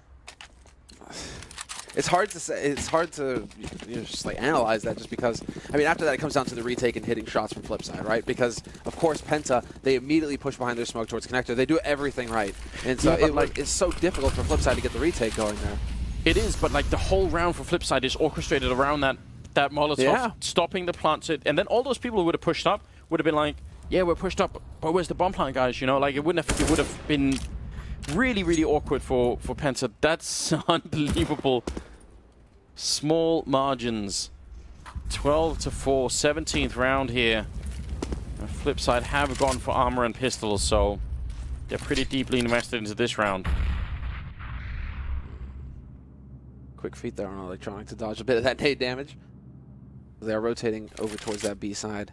A: It's hard to say. It's hard to just like analyze that, just because. I mean, after that, it comes down to the retake and hitting shots from Flipside, right? Because of course, Penta, they immediately push behind their smoke towards connector. They do everything right, and so it's so difficult for Flipside to get the retake going there.
B: It is, but like the whole round for Flipside is orchestrated around that Molotov, stopping the plants. And then all those people who would have pushed up would have been like, "Yeah, we're pushed up, but where's the bomb plant, guys?" You know, like it would have been really, really awkward for Penta. That's unbelievable. Small margins. 12-4, 17th round here. And Flipside have gone for armor and pistols, so they're pretty deeply invested into this round.
A: Quick feet there on Electronic to dodge a bit of that nade damage. They're rotating over towards that B side.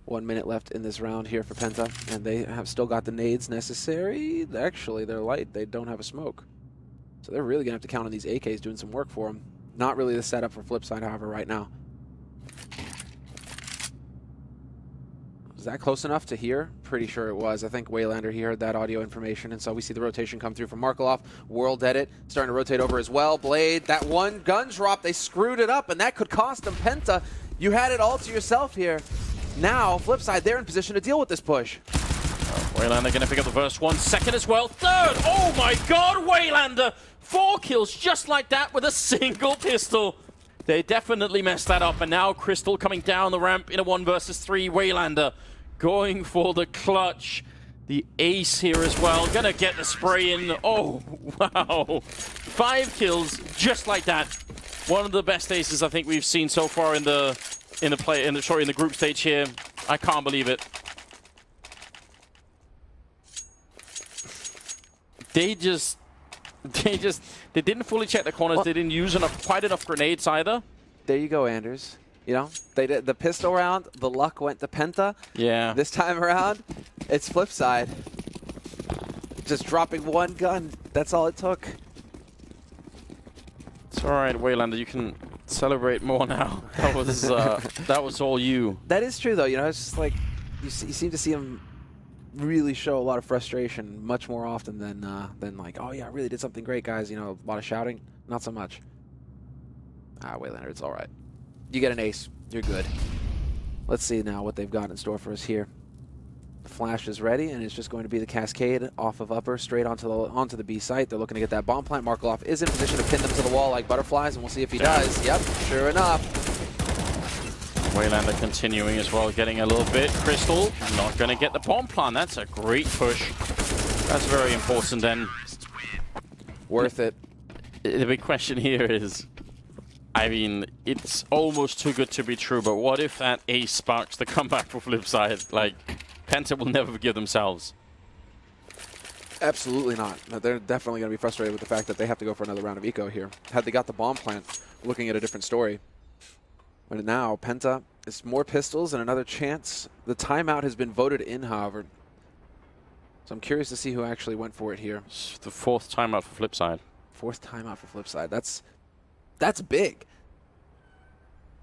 A: 1 minute left in this round here for Penta, and they have still got the nades necessary. Actually, they're light. They don't have a smoke. So they're really going to have to count on these AKs doing some work for them. Not really the setup for Flipside, however, right now. Was that close enough to hear? Pretty sure it was. I think Waylander, he heard that audio information, and so we see the rotation come through from Markelov. World Edit starting to rotate over as well. Blade, that one gun drop, they screwed it up, and that could cost them. Penta, you had it all to yourself here. Now, Flipside, they're in position to deal with this push.
B: Waylander going to pick up the first one. Second as well. Third! Oh my god, Waylander! 4 kills just like that with a single pistol. They definitely messed that up, and now Crystal coming down the ramp in a 1 versus 3. Waylander going for the clutch. The ace here as well. Gonna get the spray in. Oh, wow. 5 kills just like that. One of the best aces I think we've seen so far in the group stage here. I can't believe it. They didn't fully check the corners. Well, they didn't use quite enough grenades either.
A: There you go, Anders. You know, they did the pistol round. The luck went to Penta.
B: Yeah.
A: This time around, it's Flipside. Just dropping 1 gun. That's all it took.
B: It's all right, Waylander. You can celebrate more now. That was all you.
A: That is true, though. You know, it's just like you seem to see him really show a lot of frustration much more often than like, oh yeah, I really did something great, guys. You know, a lot of shouting. Not so much. Waylander, it's all right. You get an ace. You're good. Let's see now what they've got in store for us here. The flash is ready, and it's just going to be the cascade off of upper, straight onto the B site. They're looking to get that bomb plant. Markelov is in position to pin them to the wall like butterflies, and we'll see if he does. Yep, sure enough.
B: Waylander continuing as well, getting a little bit. Crystal not going to get the bomb plant. That's a great push. That's very important then.
A: Worth it.
B: The big question here is, I mean, it's almost too good to be true, but what if that ace sparks the comeback for Flipside? Like, Penta will never forgive themselves.
A: Absolutely not. They're definitely going to be frustrated with the fact that they have to go for another round of eco here. Had they got the bomb plant, looking at a different story. But now, Penta, it's more pistols and another chance. The timeout has been voted in, however. So I'm curious to see who actually went for it here.
B: It's the 4th timeout for Flipside.
A: 4th timeout for Flipside. That's big.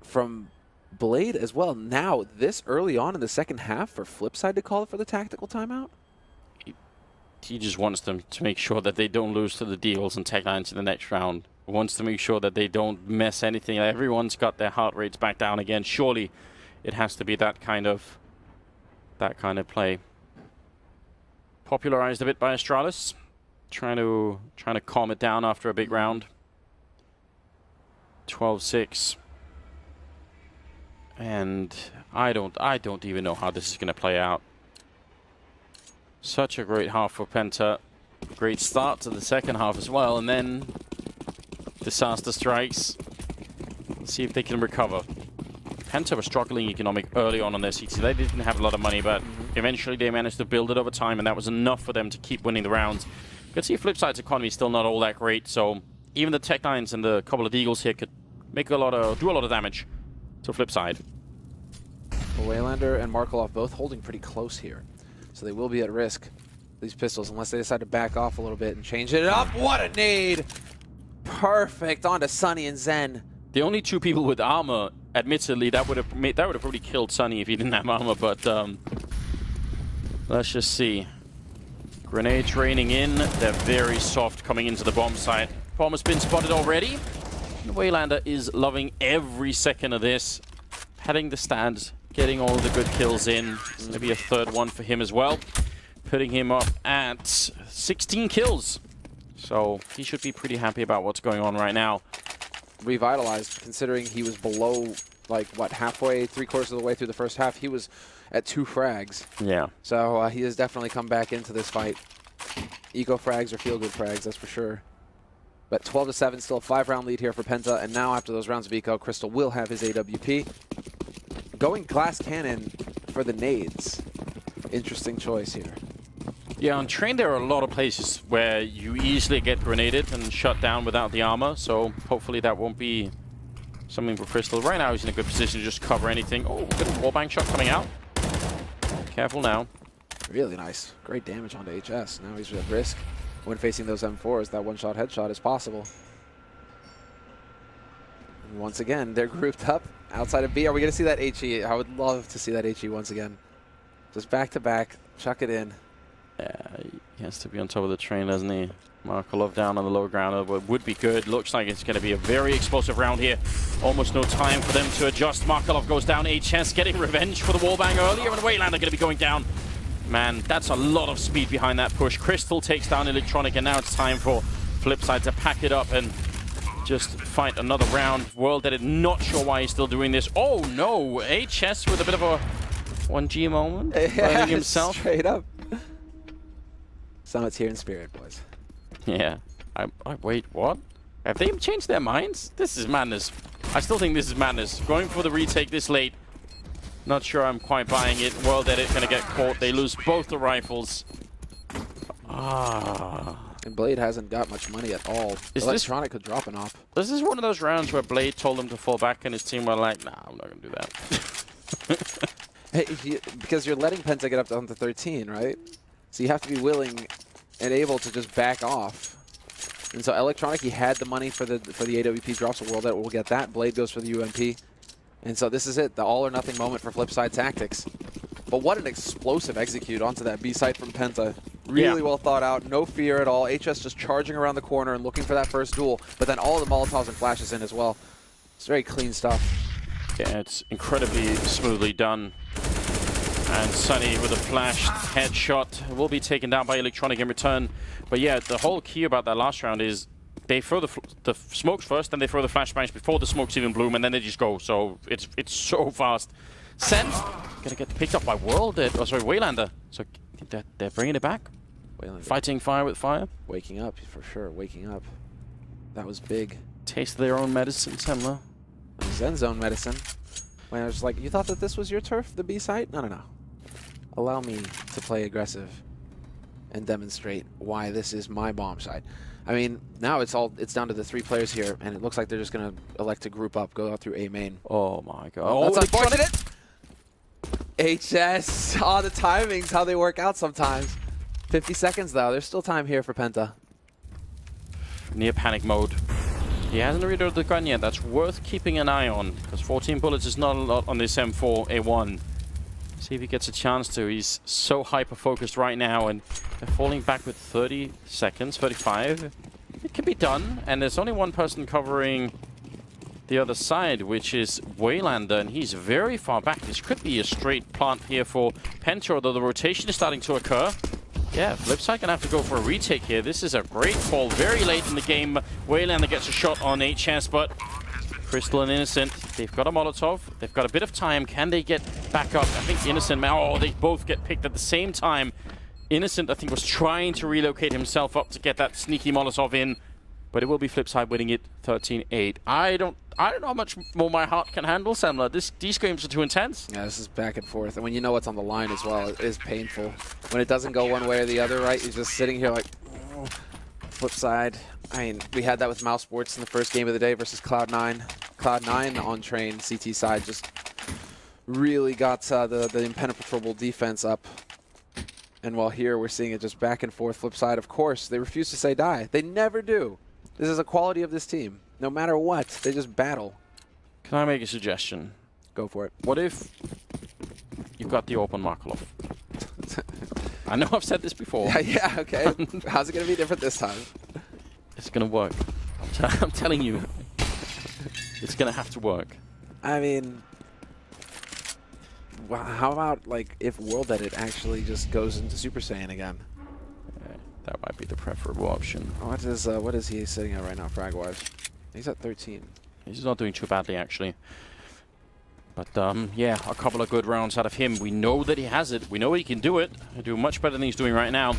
A: From Blade as well. Now, this early on in the second half for Flipside to call it for the tactical timeout?
B: He just wants them to make sure that they don't lose to the Deagles and Tech9s in the next round. Wants to make sure that they don't mess anything. Everyone's got their heart rates back down again. Surely it has to be that kind of play. Popularized a bit by Astralis. Trying to calm it down after a big round. 12-6. And I don't even know how this is going to play out. Such a great half for Penta. Great start to the second half as well, and then disaster strikes. Let's see if they can recover. Penta were struggling economic early on their CT. They didn't have a lot of money, but eventually they managed to build it over time, and that was enough for them to keep winning the rounds. You can see Flipside's economy is still not all that great, so even the Tech9s and the couple of Deagles here could do a lot of damage to Flipside.
A: Well, Waylander and Markelov both holding pretty close here, so they will be at risk. These pistols, unless they decide to back off a little bit and change it up. What a nade! Perfect onto Sunny and Zen.
B: The only two people with armor, admittedly, that would have probably killed Sunny if he didn't have armor. But let's just see. Grenades raining in. They're very soft coming into the bomb site. Bomb has been spotted already. And Waylander is loving every second of this. Heading the stands, getting all the good kills in. Maybe a third one for him as well. Putting him up at 16 kills. So he should be pretty happy about what's going on right now.
A: Revitalized, considering he was below, like, what, halfway, 3/4 of the way through the first half. He was at 2 frags.
B: Yeah.
A: So he has definitely come back into this fight. Eco frags or feel-good frags, that's for sure. But 12-7, still a 5-round lead here for Penta. And now after those rounds of eco, Crystal will have his AWP. Going glass cannon for the nades. Interesting choice here.
B: Yeah, on train there are a lot of places where you easily get grenaded and shut down without the armor, so hopefully that won't be something for Crystal. Right now he's in a good position to just cover anything. Oh, bit of wallbang shot coming out. Careful now.
A: Really nice. Great damage onto HS. Now he's at risk when facing those M4s. That one-shot headshot is possible. And once again, they're grouped up outside of B. Are we going to see that HE? I would love to see that HE once again. Just back-to-back. Chuck it in.
B: Yeah, he has to be on top of the train, doesn't he? Markolov down on the low ground would be good. Looks like it's going to be a very explosive round here. Almost no time for them to adjust. Markolov goes down. HS getting revenge for the wallbang earlier, and Waylander going to be going down. Man, that's a lot of speed behind that push. Crystal takes down Electronic, and now it's time for Flipside to pack it up and just fight another round. World that is not sure why he's still doing this. Oh no, HS with a bit of a 1G moment.
A: Yeah,
B: himself.
A: Straight up. Summit's here in spirit, boys.
B: Yeah. I wait, what? Have they changed their minds? This is madness. I still think this is madness. Going for the retake this late. Not sure I'm quite buying it. World Edit gonna get caught. They lose both the rifles.
A: And Blade hasn't got much money at all. Electronic could drop an op.
B: This is one of those rounds where Blade told him to fall back and his team were like, nah, I'm not gonna do that.
A: Hey, because you're letting Penta get up to 13, right? So you have to be willing and able to just back off. And so Electronic, he had the money for the AWP drops. A World that will get that. Blade goes for the UMP. And so this is it, the all or nothing moment for Flipside Tactics. But what an explosive execute onto that B site from Penta. Really well thought out, no fear at all. HS just charging around the corner and looking for that first duel. But then all the Molotovs and flashes in as well. It's very clean stuff.
B: Yeah, it's incredibly smoothly done. And Sunny with a flash headshot will be taken down by Electronic in return. But yeah, the whole key about that last round is they throw the smokes first, then they throw the flashbangs before the smokes even bloom, and then they just go. So it's so fast. Sen gonna get picked up by Waylander. So they're bringing it back.
A: Waylander.
B: Fighting fire with fire.
A: Waking up, for sure, waking up. That was big.
B: Taste their own medicine, Semler.
A: Zen zone medicine. When I was like, you thought that this was your turf, the B site? No, no, no. Allow me to play aggressive and demonstrate why this is my bomb site. I mean, now it's down to the 3 players here, and it looks like they're just going to elect to group up, go out through A main.
B: Oh my god.
A: Oh, that's unfortunate. HS. Oh, the timings, how they work out sometimes. 50 seconds, though. There's still time here for Penta.
B: Near panic mode. He hasn't reloaded the gun yet. That's worth keeping an eye on, because 14 bullets is not a lot on this M4A1. See if he gets a chance to. He's so hyper-focused right now, and they're falling back with 30 seconds, 35. It can be done, and there's only one person covering the other side, which is Waylander, and he's very far back. This could be a straight plant here for Penta, although the rotation is starting to occur. Yeah, Flipside gonna have to go for a retake here. This is a great call very late in the game. Waylander gets a shot on HS, but Crystal and Innocent, they've got a Molotov. They've got a bit of time. Can they get back up? I think Innocent, oh, they both get picked at the same time. Innocent, I think, was trying to relocate himself up to get that sneaky Molotov in, but it will be Flipside winning it 13-8. I don't know how much more my heart can handle, Semler. These games are too intense.
A: Yeah, this is back and forth. And when you know what's on the line as well, it is painful. When it doesn't go one way or the other, right? You're just sitting here like, oh. Flipside. I mean, we had that with Mouse Sports in the first game of the day versus Cloud9. Cloud9 on train, CT side, just really got the impenetrable defense up. And while here we're seeing it just back and forth. Flipside, of course, they refuse to say die. They never do. This is a quality of this team. No matter what, they just battle.
B: Can I make a suggestion?
A: Go for it.
B: What if you've got the open Markelov? I know I've said this before.
A: Yeah, okay. How's it going to be different this time?
B: It's going to work. I'm telling you. It's going to have to work.
A: I mean, well, how about like if World Edit actually just goes into Super Saiyan again?
B: That might be the preferable option.
A: What is he sitting at right now, frag-wise? He's at 13.
B: He's not doing too badly, actually. But, yeah, a couple of good rounds out of him. We know that he has it. We know he can do it. He'll do much better than he's doing right now.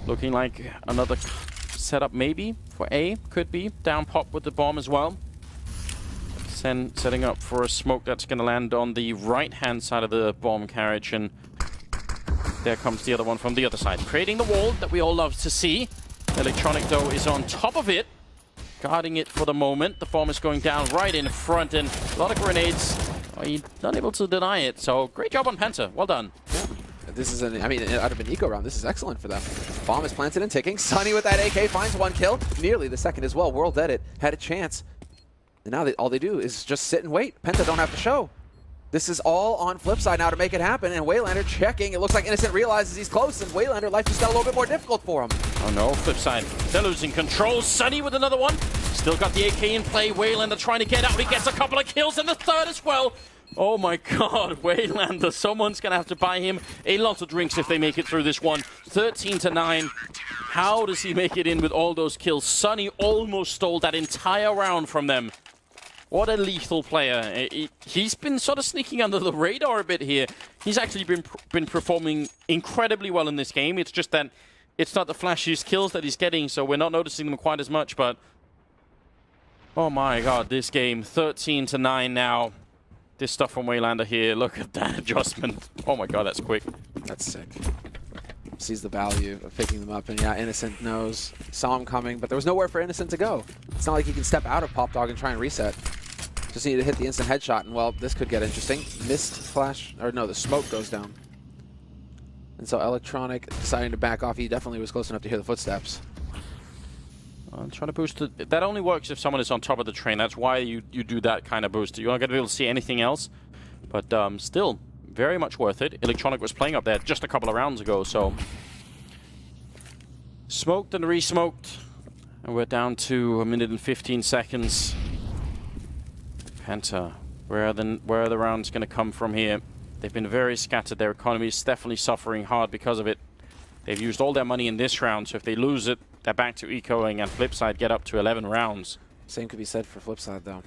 B: Looking like another setup maybe for A. Could be. Down pop with the bomb as well. Setting up for a smoke that's going to land on the right-hand side of the bomb carriage. And there comes the other one from the other side. Creating the wall that we all love to see. Electronic, though, is on top of it. Guarding it for the moment. The bomb is going down right in front. And a lot of grenades. He's not able to deny it. So great job on Penta. Well done.
A: Yeah. This is I mean, out of an eco round, this is excellent for them. Bomb is planted and ticking. Sunny with that AK finds one kill. Nearly the second as well. World Edit had a chance. And now all they do is just sit and wait. Penta don't have to show. This is all on Flipside now to make it happen, and Waylander checking. It looks like Innocent realizes he's close, and Waylander, life just got a little bit more difficult for him.
B: Oh no, Flipside. They're losing control. Sunny with another one. Still got the AK in play. Waylander trying to get out. He gets a couple of kills, and the third as well. Oh my god, Waylander. Someone's going to have to buy him a lot of drinks if they make it through this one. 13-9. How does he make it in with all those kills? Sunny almost stole that entire round from them. What a lethal player. He's been sort of sneaking under the radar a bit here. He's actually been performing incredibly well in this game. It's just that it's not the flashiest kills that he's getting, so we're not noticing them quite as much, but oh my god, this game, 13-9 now. This stuff from Waylander here, look at that adjustment. Oh my god, that's quick.
A: That's sick. Sees the value of picking them up, and yeah, Innocent knows, saw him coming, but there was nowhere for Innocent to go. It's not like he can step out of Pop Dog and try and reset. Just need to hit the instant headshot, and well, this could get interesting. Missed flash, or no, the smoke goes down. And so Electronic deciding to back off. He definitely was close enough to hear the footsteps.
B: I'm trying to boost it. That only works if someone is on top of the train. That's why you do that kind of boost. You're not going to be able to see anything else, but still, very much worth it. Electronic was playing up there just a couple of rounds ago, so smoked and re-smoked, and we're down to 1 minute and 15 seconds. Penta, where are the rounds going to come from here? They've been very scattered. Their economy is definitely suffering hard because of it. They've used all their money in this round, so if they lose it, they're back to ecoing, and Flipside get up to 11 rounds.
A: Same could be said for Flipside, though.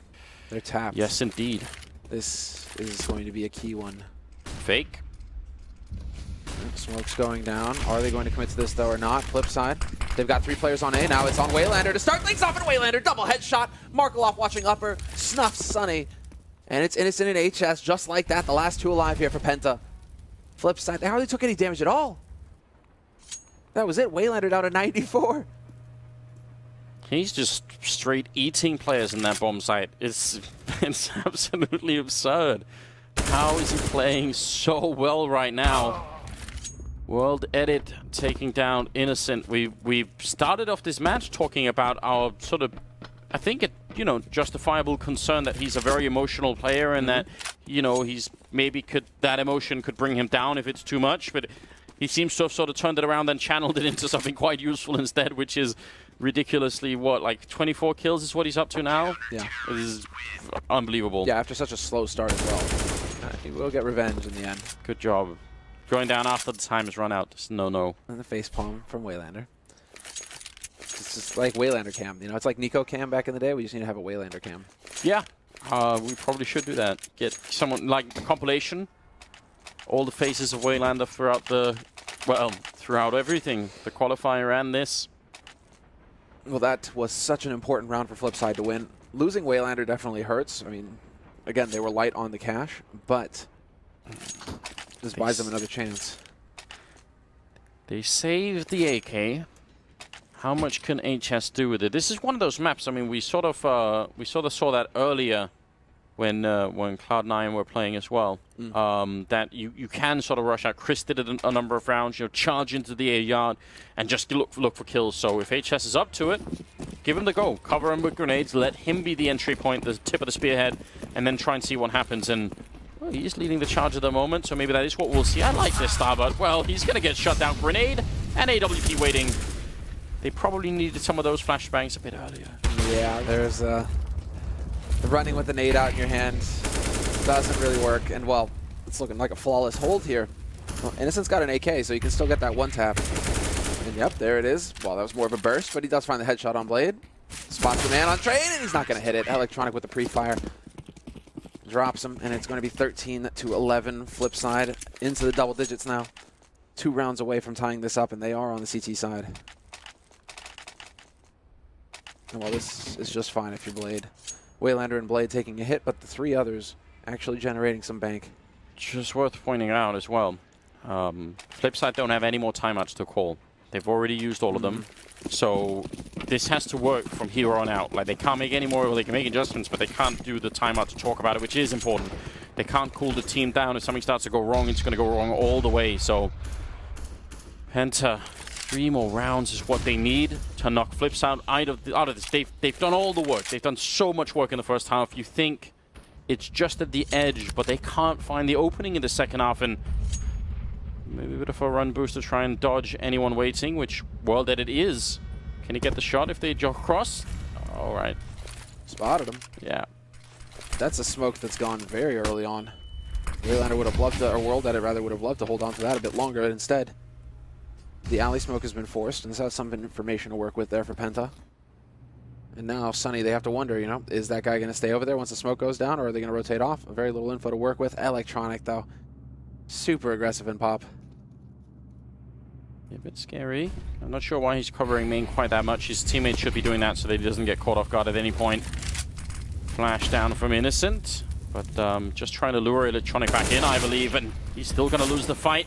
A: They're tapped.
B: Yes, indeed.
A: This is going to be a key one.
B: Fake.
A: Smoke's going down. Are they going to commit to this, though, or not? Flipside. They've got 3 players on A. Now it's on Waylander to start things off, and Waylander, double headshot. Markelov watching upper, snuffs Sunny. And it's Innocent and HS just like that. The last 2 alive here for Penta. Flipside, they hardly took any damage at all. That was it. Waylander down to 94.
B: He's just straight eating players in that bomb site. It's absolutely absurd. How is he playing so well right now? World Edit taking down Innocent. We started off this match talking about our sort of, I think it, justifiable concern that he's a very emotional player and that, he's maybe that emotion could bring him down if it's too much, but he seems to have sort of turned it around and channeled it into something quite useful instead, which is ridiculously, like 24 kills is what he's up to now?
A: Yeah.
B: It is unbelievable.
A: Yeah, after such a slow start as well. He will get revenge in the end.
B: Good job. Going down after the time has run out. Just no.
A: And the facepalm from Waylander. It's just like Waylander cam. It's like Nico cam back in the day. We just need to have a Waylander cam.
B: Yeah. We probably should do that. Get someone like a compilation. All the faces of Waylander throughout everything. The qualifier and this.
A: Well, that was such an important round for Flipside to win. Losing Waylander definitely hurts. I mean, again, they were light on the cash, but this buys them another chance.
B: They saved the AK. How much can HS do with it? This is one of those maps. I mean, we sort of saw that earlier when Cloud9 were playing as well. That you can sort of rush out. Chris did it a number of rounds. Charge into the A yard and just look for kills. So if HS is up to it, Give him the go. Cover him with grenades. Let him be the entry point, the tip of the spearhead, and then try and see what happens. And well, he's leading the charge at the moment, so maybe that is what we'll see. I like this Starbot. Well, he's going to get shut down. Grenade and AWP waiting. They probably needed some of those flashbangs a bit earlier.
A: Yeah, there's the running with the nade out in your hand doesn't really work. And, well, it's looking like a flawless hold here. Well, Innocent's got an AK, so you can still get that one tap. And, yep, there it is. Well, that was more of a burst, but he does find the headshot on Blade. Spots the man on Train, and he's not going to hit it. Electronic with the pre-fire. Drops him, and it's going to be 13 to 11. Flipside into the double digits now. 2 rounds away from tying this up, and they are on the CT side. And well, this is just fine if you're Blade. Waylander and Blade taking a hit, but the 3 others actually generating some bank.
B: Just worth pointing out as well, Flipside don't have any more timeouts to call. They've already used all of them. So this has to work from here on out. Like, they can't make any more, or they can make adjustments, but they can't do the timeout to talk about it, which is important. They can't cool the team down. If something starts to go wrong, it's going to go wrong all the way. So Penta, 3 more rounds is what they need to knock Flipside out of this. They've done all the work. They've done so much work in the first half. You think it's just at the edge, but they can't find the opening in the second half. And maybe a bit of a run boost to try and dodge anyone waiting, which, well, that it is. Can he get the shot if they jog across? All right.
A: Spotted him.
B: Yeah.
A: That's a smoke that's gone very early on. Waylander would have loved to, or World Edit rather, would have loved to hold on to that a bit longer. Instead, the alley smoke has been forced, and this has some information to work with there for Penta. And now, Sunny, they have to wonder, you know, is that guy going to stay over there once the smoke goes down, or are they going to rotate off? A very little info to work with. Electronic, though. Super aggressive in pop.
B: A bit scary. I'm not sure why he's covering main quite that much. His teammate should be doing that so that he doesn't get caught off guard at any point. Flash down from Innocent, but just trying to lure Electronic back in, I believe, and he's still going to lose the fight.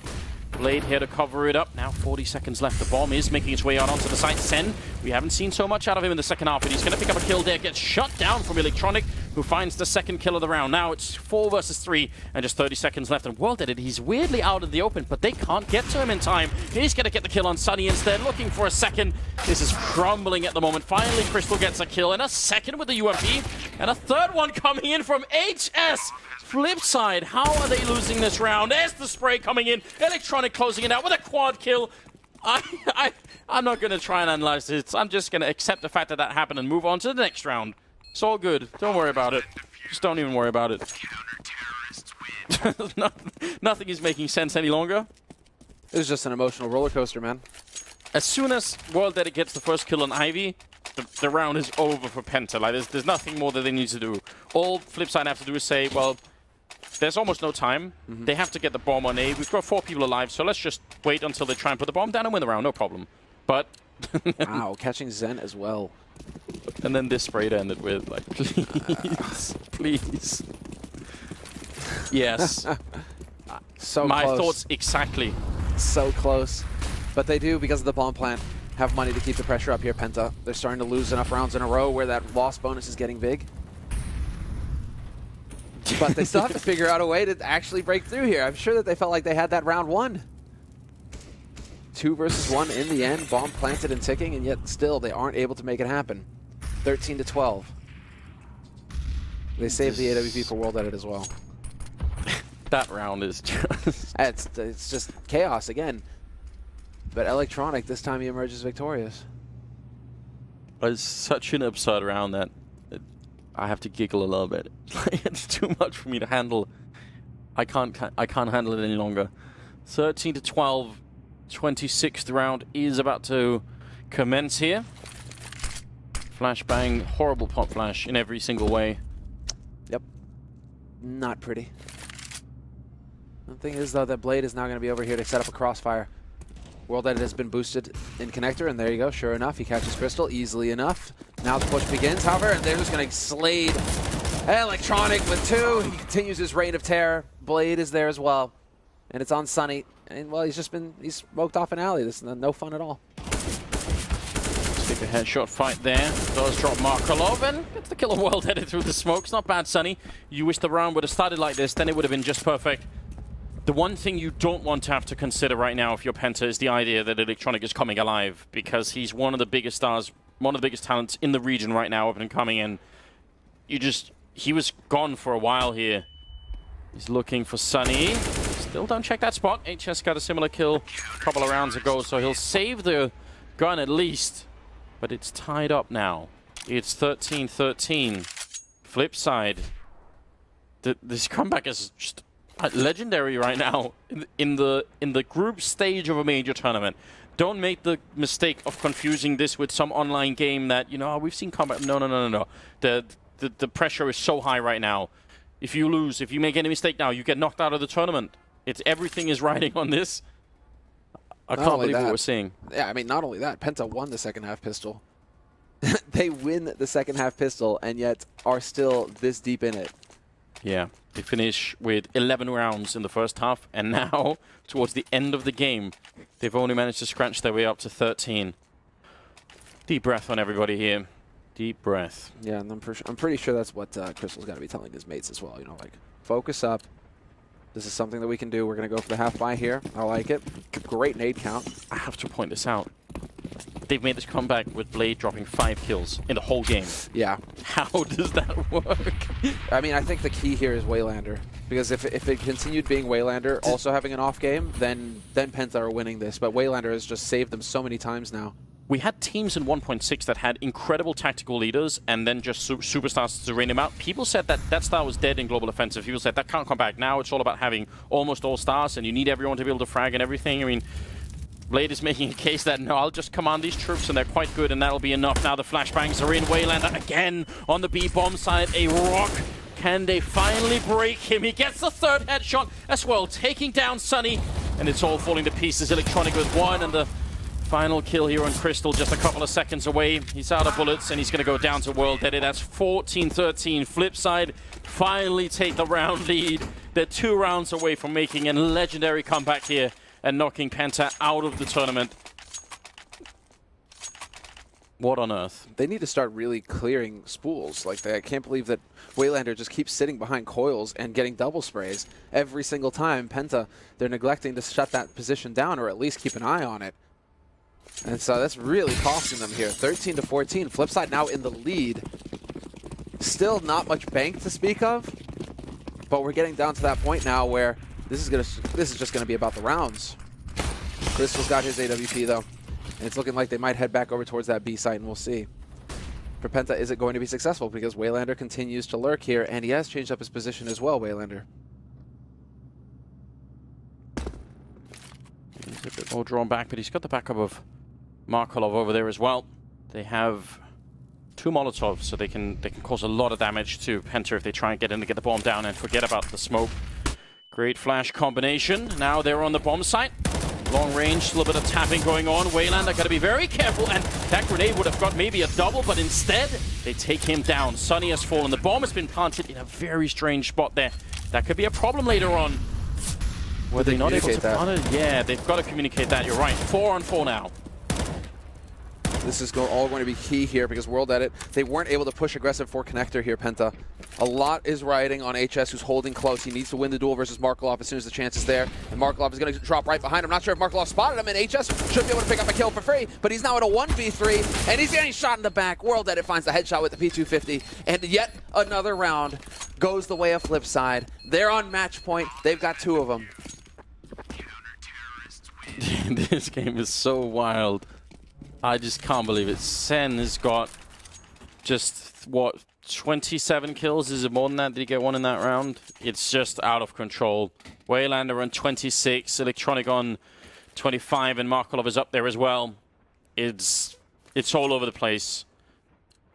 B: Blade here to cover it up. Now 40 seconds left. The bomb is making its way out onto the site. Sen, we haven't seen so much out of him in the second half, but he's going to pick up a kill there. Gets shut down from Electronic, who finds the second kill of the round. Now it's 4 versus 3, and just 30 seconds left. And World Edit, he's weirdly out of the open, but they can't get to him in time. He's going to get the kill on Sunny instead, looking for a second. This is crumbling at the moment. Finally, Crystal gets a kill, and a second with the UMP, and a third one coming in from HS. Flipside, how are they losing this round? There's the spray coming in. Electronic closing it out with a quad kill. I'm not going to try and analyze this. I'm just going to accept the fact that that happened and move on to the next round. It's all good. Don't worry about it. Just don't even worry about it. Nothing is making sense any longer.
A: It was just an emotional roller coaster, man.
B: As soon as World Edit gets the first kill on Ivy, the round is over for Penta. Like, there's nothing more that they need to do. All Flipside have to do is say, well, there's almost no time. They have to get the bomb on A. We've got 4 people alive, so let's just wait until they try and put the bomb down and win the round. No problem. But
A: wow, catching Zen as well.
B: And then this spray to end it with, like, please, please. Yes.
A: So
B: my
A: close.
B: thoughts exactly.
A: So close. But they do, because of the bomb plant, have money to keep the pressure up here, Penta. They're starting to lose enough rounds in a row where that loss bonus is getting big. But they still have to figure out a way to actually break through here. I'm sure that they felt like they had that round won. 2 versus 1 in the end, bomb planted and ticking, and yet still they aren't able to make it happen. 13 to 12. They saved the AWP for World Edit as well.
B: That round is just...
A: It's just chaos again. But Electronic, this time he emerges victorious.
B: It's such an absurd round that I have to giggle a little bit. It's too much for me to handle. I can't handle it any longer. 13 to 12. 26th round is about to commence here. Flashbang, horrible pop flash in every single way.
A: Yep. Not pretty. The thing is, though, that Blade is now going to be over here to set up a crossfire. World Edit has been boosted in connector, and there you go. Sure enough, he catches Crystal easily enough. Now the push begins, however, and they're just going to slade Electronic with 2. He continues his reign of terror. Blade is there as well. And it's on Sunny. And, well, he's smoked off an alley. This is no fun at all.
B: Stick a headshot fight there. Does drop Markolov and gets the kill of World Edit through the smokes. Not bad, Sunny. You wish the round would have started like this, then it would have been just perfect. The one thing you don't want to have to consider right now if you're Penta is the idea that Electronic is coming alive, because he's one of the biggest stars one of the biggest talents in the region right now, up and coming, and he was gone for a while here. He's looking for Sunny. Still don't check that spot. HS got a similar kill a couple of rounds ago, so he'll save the gun at least. But it's tied up now. It's 13-13. Flipside. This comeback is just legendary right now in the group stage of a major tournament. Don't make the mistake of confusing this with some online game that, you know, we've seen comeback. No. The pressure is so high right now. If you lose, if you make any mistake now, you get knocked out of the tournament. Everything is riding on this. I can't believe what we're seeing.
A: Yeah, I mean, not only that, Penta won the second half pistol. They win the second half pistol and yet are still this deep in it.
B: Yeah, they finish with 11 rounds in the first half, and now, towards the end of the game, they've only managed to scratch their way up to 13. Deep breath on everybody here. Deep breath.
A: Yeah, and I'm pretty sure that's what Crystal's got to be telling his mates as well. You know, like, focus up. This is something that we can do. We're going to go for the half buy here. I like it. Great nade count.
B: I have to point this out. They've made this comeback with Blade dropping 5 kills in the whole game. Yeah. How does that work?
A: I mean, I think the key here is Waylander. Because if it continued being Waylander, also having an off game, then Penta are winning this. But Waylander has just saved them so many times now.
B: We had teams in 1.6 that had incredible tactical leaders and then just superstars to rain them out. People said that style was dead in Global Offensive. People said that can't come back. Now it's all about having almost all stars, and you need everyone to be able to frag and everything. I mean, Blade is making a case that, no, I'll just command these troops and they're quite good and that'll be enough. Now the flashbangs are in. Waylander again on the B-bomb side. A rock. Can they finally break him? He gets the third headshot as well, taking down Sunny. And it's all falling to pieces. Electronic with 1, and the final kill here on Crystal just a couple of seconds away. He's out of bullets and he's going to go down to World Dead. That's 14-13. Flipside finally take the round lead. They're 2 rounds away from making a legendary comeback here and knocking Penta out of the tournament. What on earth?
A: They need to start really clearing spools. Like, I can't believe that Waylander just keeps sitting behind coils and getting double sprays every single time. Penta, they're neglecting to shut that position down or at least keep an eye on it. And so that's really costing them here. 13-14. Flipside now in the lead. Still not much bank to speak of, but we're getting down to that point now where this is just gonna be about the rounds. Crystal's got his AWP though, and it's looking like they might head back over towards that B site, and we'll see. For Penta, is it going to be successful? Because Waylander continues to lurk here, and he has changed up his position as well, Waylander.
B: He's a bit more drawn back, but he's got the backup of Markolov over there as well. They have 2 Molotovs, so they can cause a lot of damage to Penta if they try and get in to get the bomb down and forget about the smoke. Great flash combination. Now they're on the bomb site. Long range, a little bit of tapping going on. Waylander got to be very careful, and that grenade would have got maybe a double, but instead they take him down. Sunny has fallen. The bomb has been planted in a very strange spot there. That could be a problem later on. Were they not able to plant it? Yeah, they've got to communicate that. You're right. 4 on 4 now.
A: This is all going to be key here because World Edit, they weren't able to push aggressive for connector here, Penta. A lot is riding on HS, who's holding close. He needs to win the duel versus Markolov as soon as the chance is there. And Markolov is going to drop right behind him. Not sure if Markolov spotted him, and HS should be able to pick up a kill for free, but he's now at a 1v3, and he's getting shot in the back. World Edit finds the headshot with the P250, and yet another round goes the way of Flipside. They're on match point. They've got 2 of them.
B: This game is so wild. I just can't believe it. Sen has got just, what, 27 kills? Is it more than that? Did he get 1 in that round? It's just out of control. Waylander on 26, Electronic on 25, and Markolov is up there as well. It's all over the place.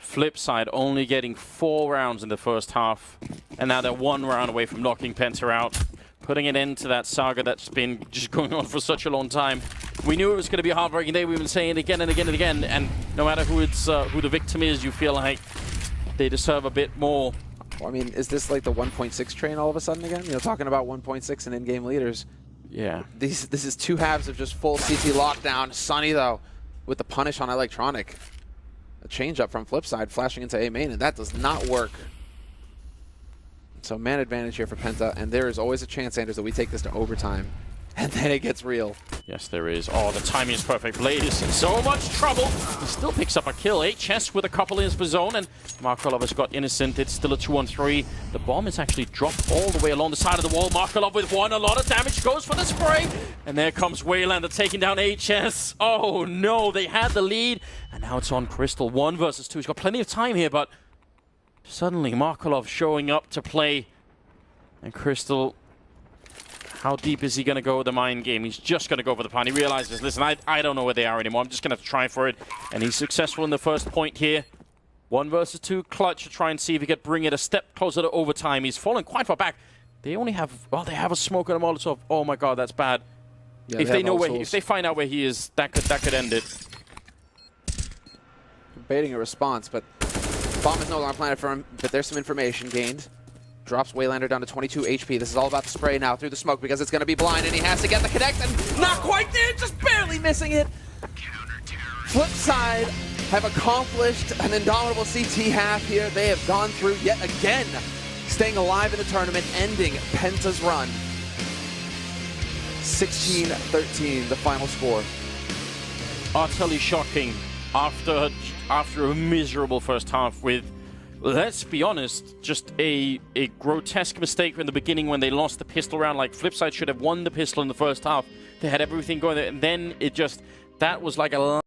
B: Flipside only getting 4 rounds in the first half, and now they're 1 round away from knocking Penta out, putting an end to that saga that's been just going on for such a long time. We knew it was going to be a heartbreaking day. We've been saying it again and again and again, and no matter who the victim is, you feel like they deserve a bit more.
A: Well, I mean, is this like the 1.6 train all of a sudden again? You know, talking about 1.6 and in-game leaders.
B: Yeah.
A: This is 2 halves of just full CT lockdown. Sunny, though, with the punish on Electronic. A change-up from Flipside, flashing into A main, and that does not work. So man advantage here for Penta, and there is always a chance, Anders, that we take this to overtime. and then it gets real.
B: Yes, there is. Oh, the timing is perfect. Blade is in so much trouble. He still picks up a kill. HS with a couple in his zone, and Markelov has got Innocent. It's still a 2-on-3. The bomb is actually dropped all the way along the side of the wall. Markelov with one. A lot of damage goes for the spray. And there comes Waylander taking down HS. Oh, no. They had the lead, and now it's on Crystal. 1 versus 2. He's got plenty of time here, but suddenly Markelov showing up to play. And Crystal... how deep is he going to go with the mind game? He's just going to go for the plan. He realizes, listen, I don't know where they are anymore. I'm just going to try for it. And he's successful in the first point here. 1 versus 2 clutch to try and see if he can bring it a step closer to overtime. He's fallen quite far back. They only have, well, they have a smoke and a Molotov. Oh my God, that's bad. Yeah, if they know where, if they find out where he is, that could end it.
A: Debating a response, but bomb is no longer planted for him. But there's some information gained. Drops Waylander down to 22 HP. This is all about the spray now through the smoke because it's going to be blind, and he has to get the connect, and not quite there, just barely missing it. Flipside have accomplished an indomitable CT half here. They have gone through yet again, staying alive in the tournament, ending Penta's run. 16-13, the final score.
B: Utterly shocking after a miserable first half with, let's be honest, just a grotesque mistake in the beginning when they lost the pistol round. Like, Flipside should have won the pistol in the first half. They had everything going there, and then it just, that was like a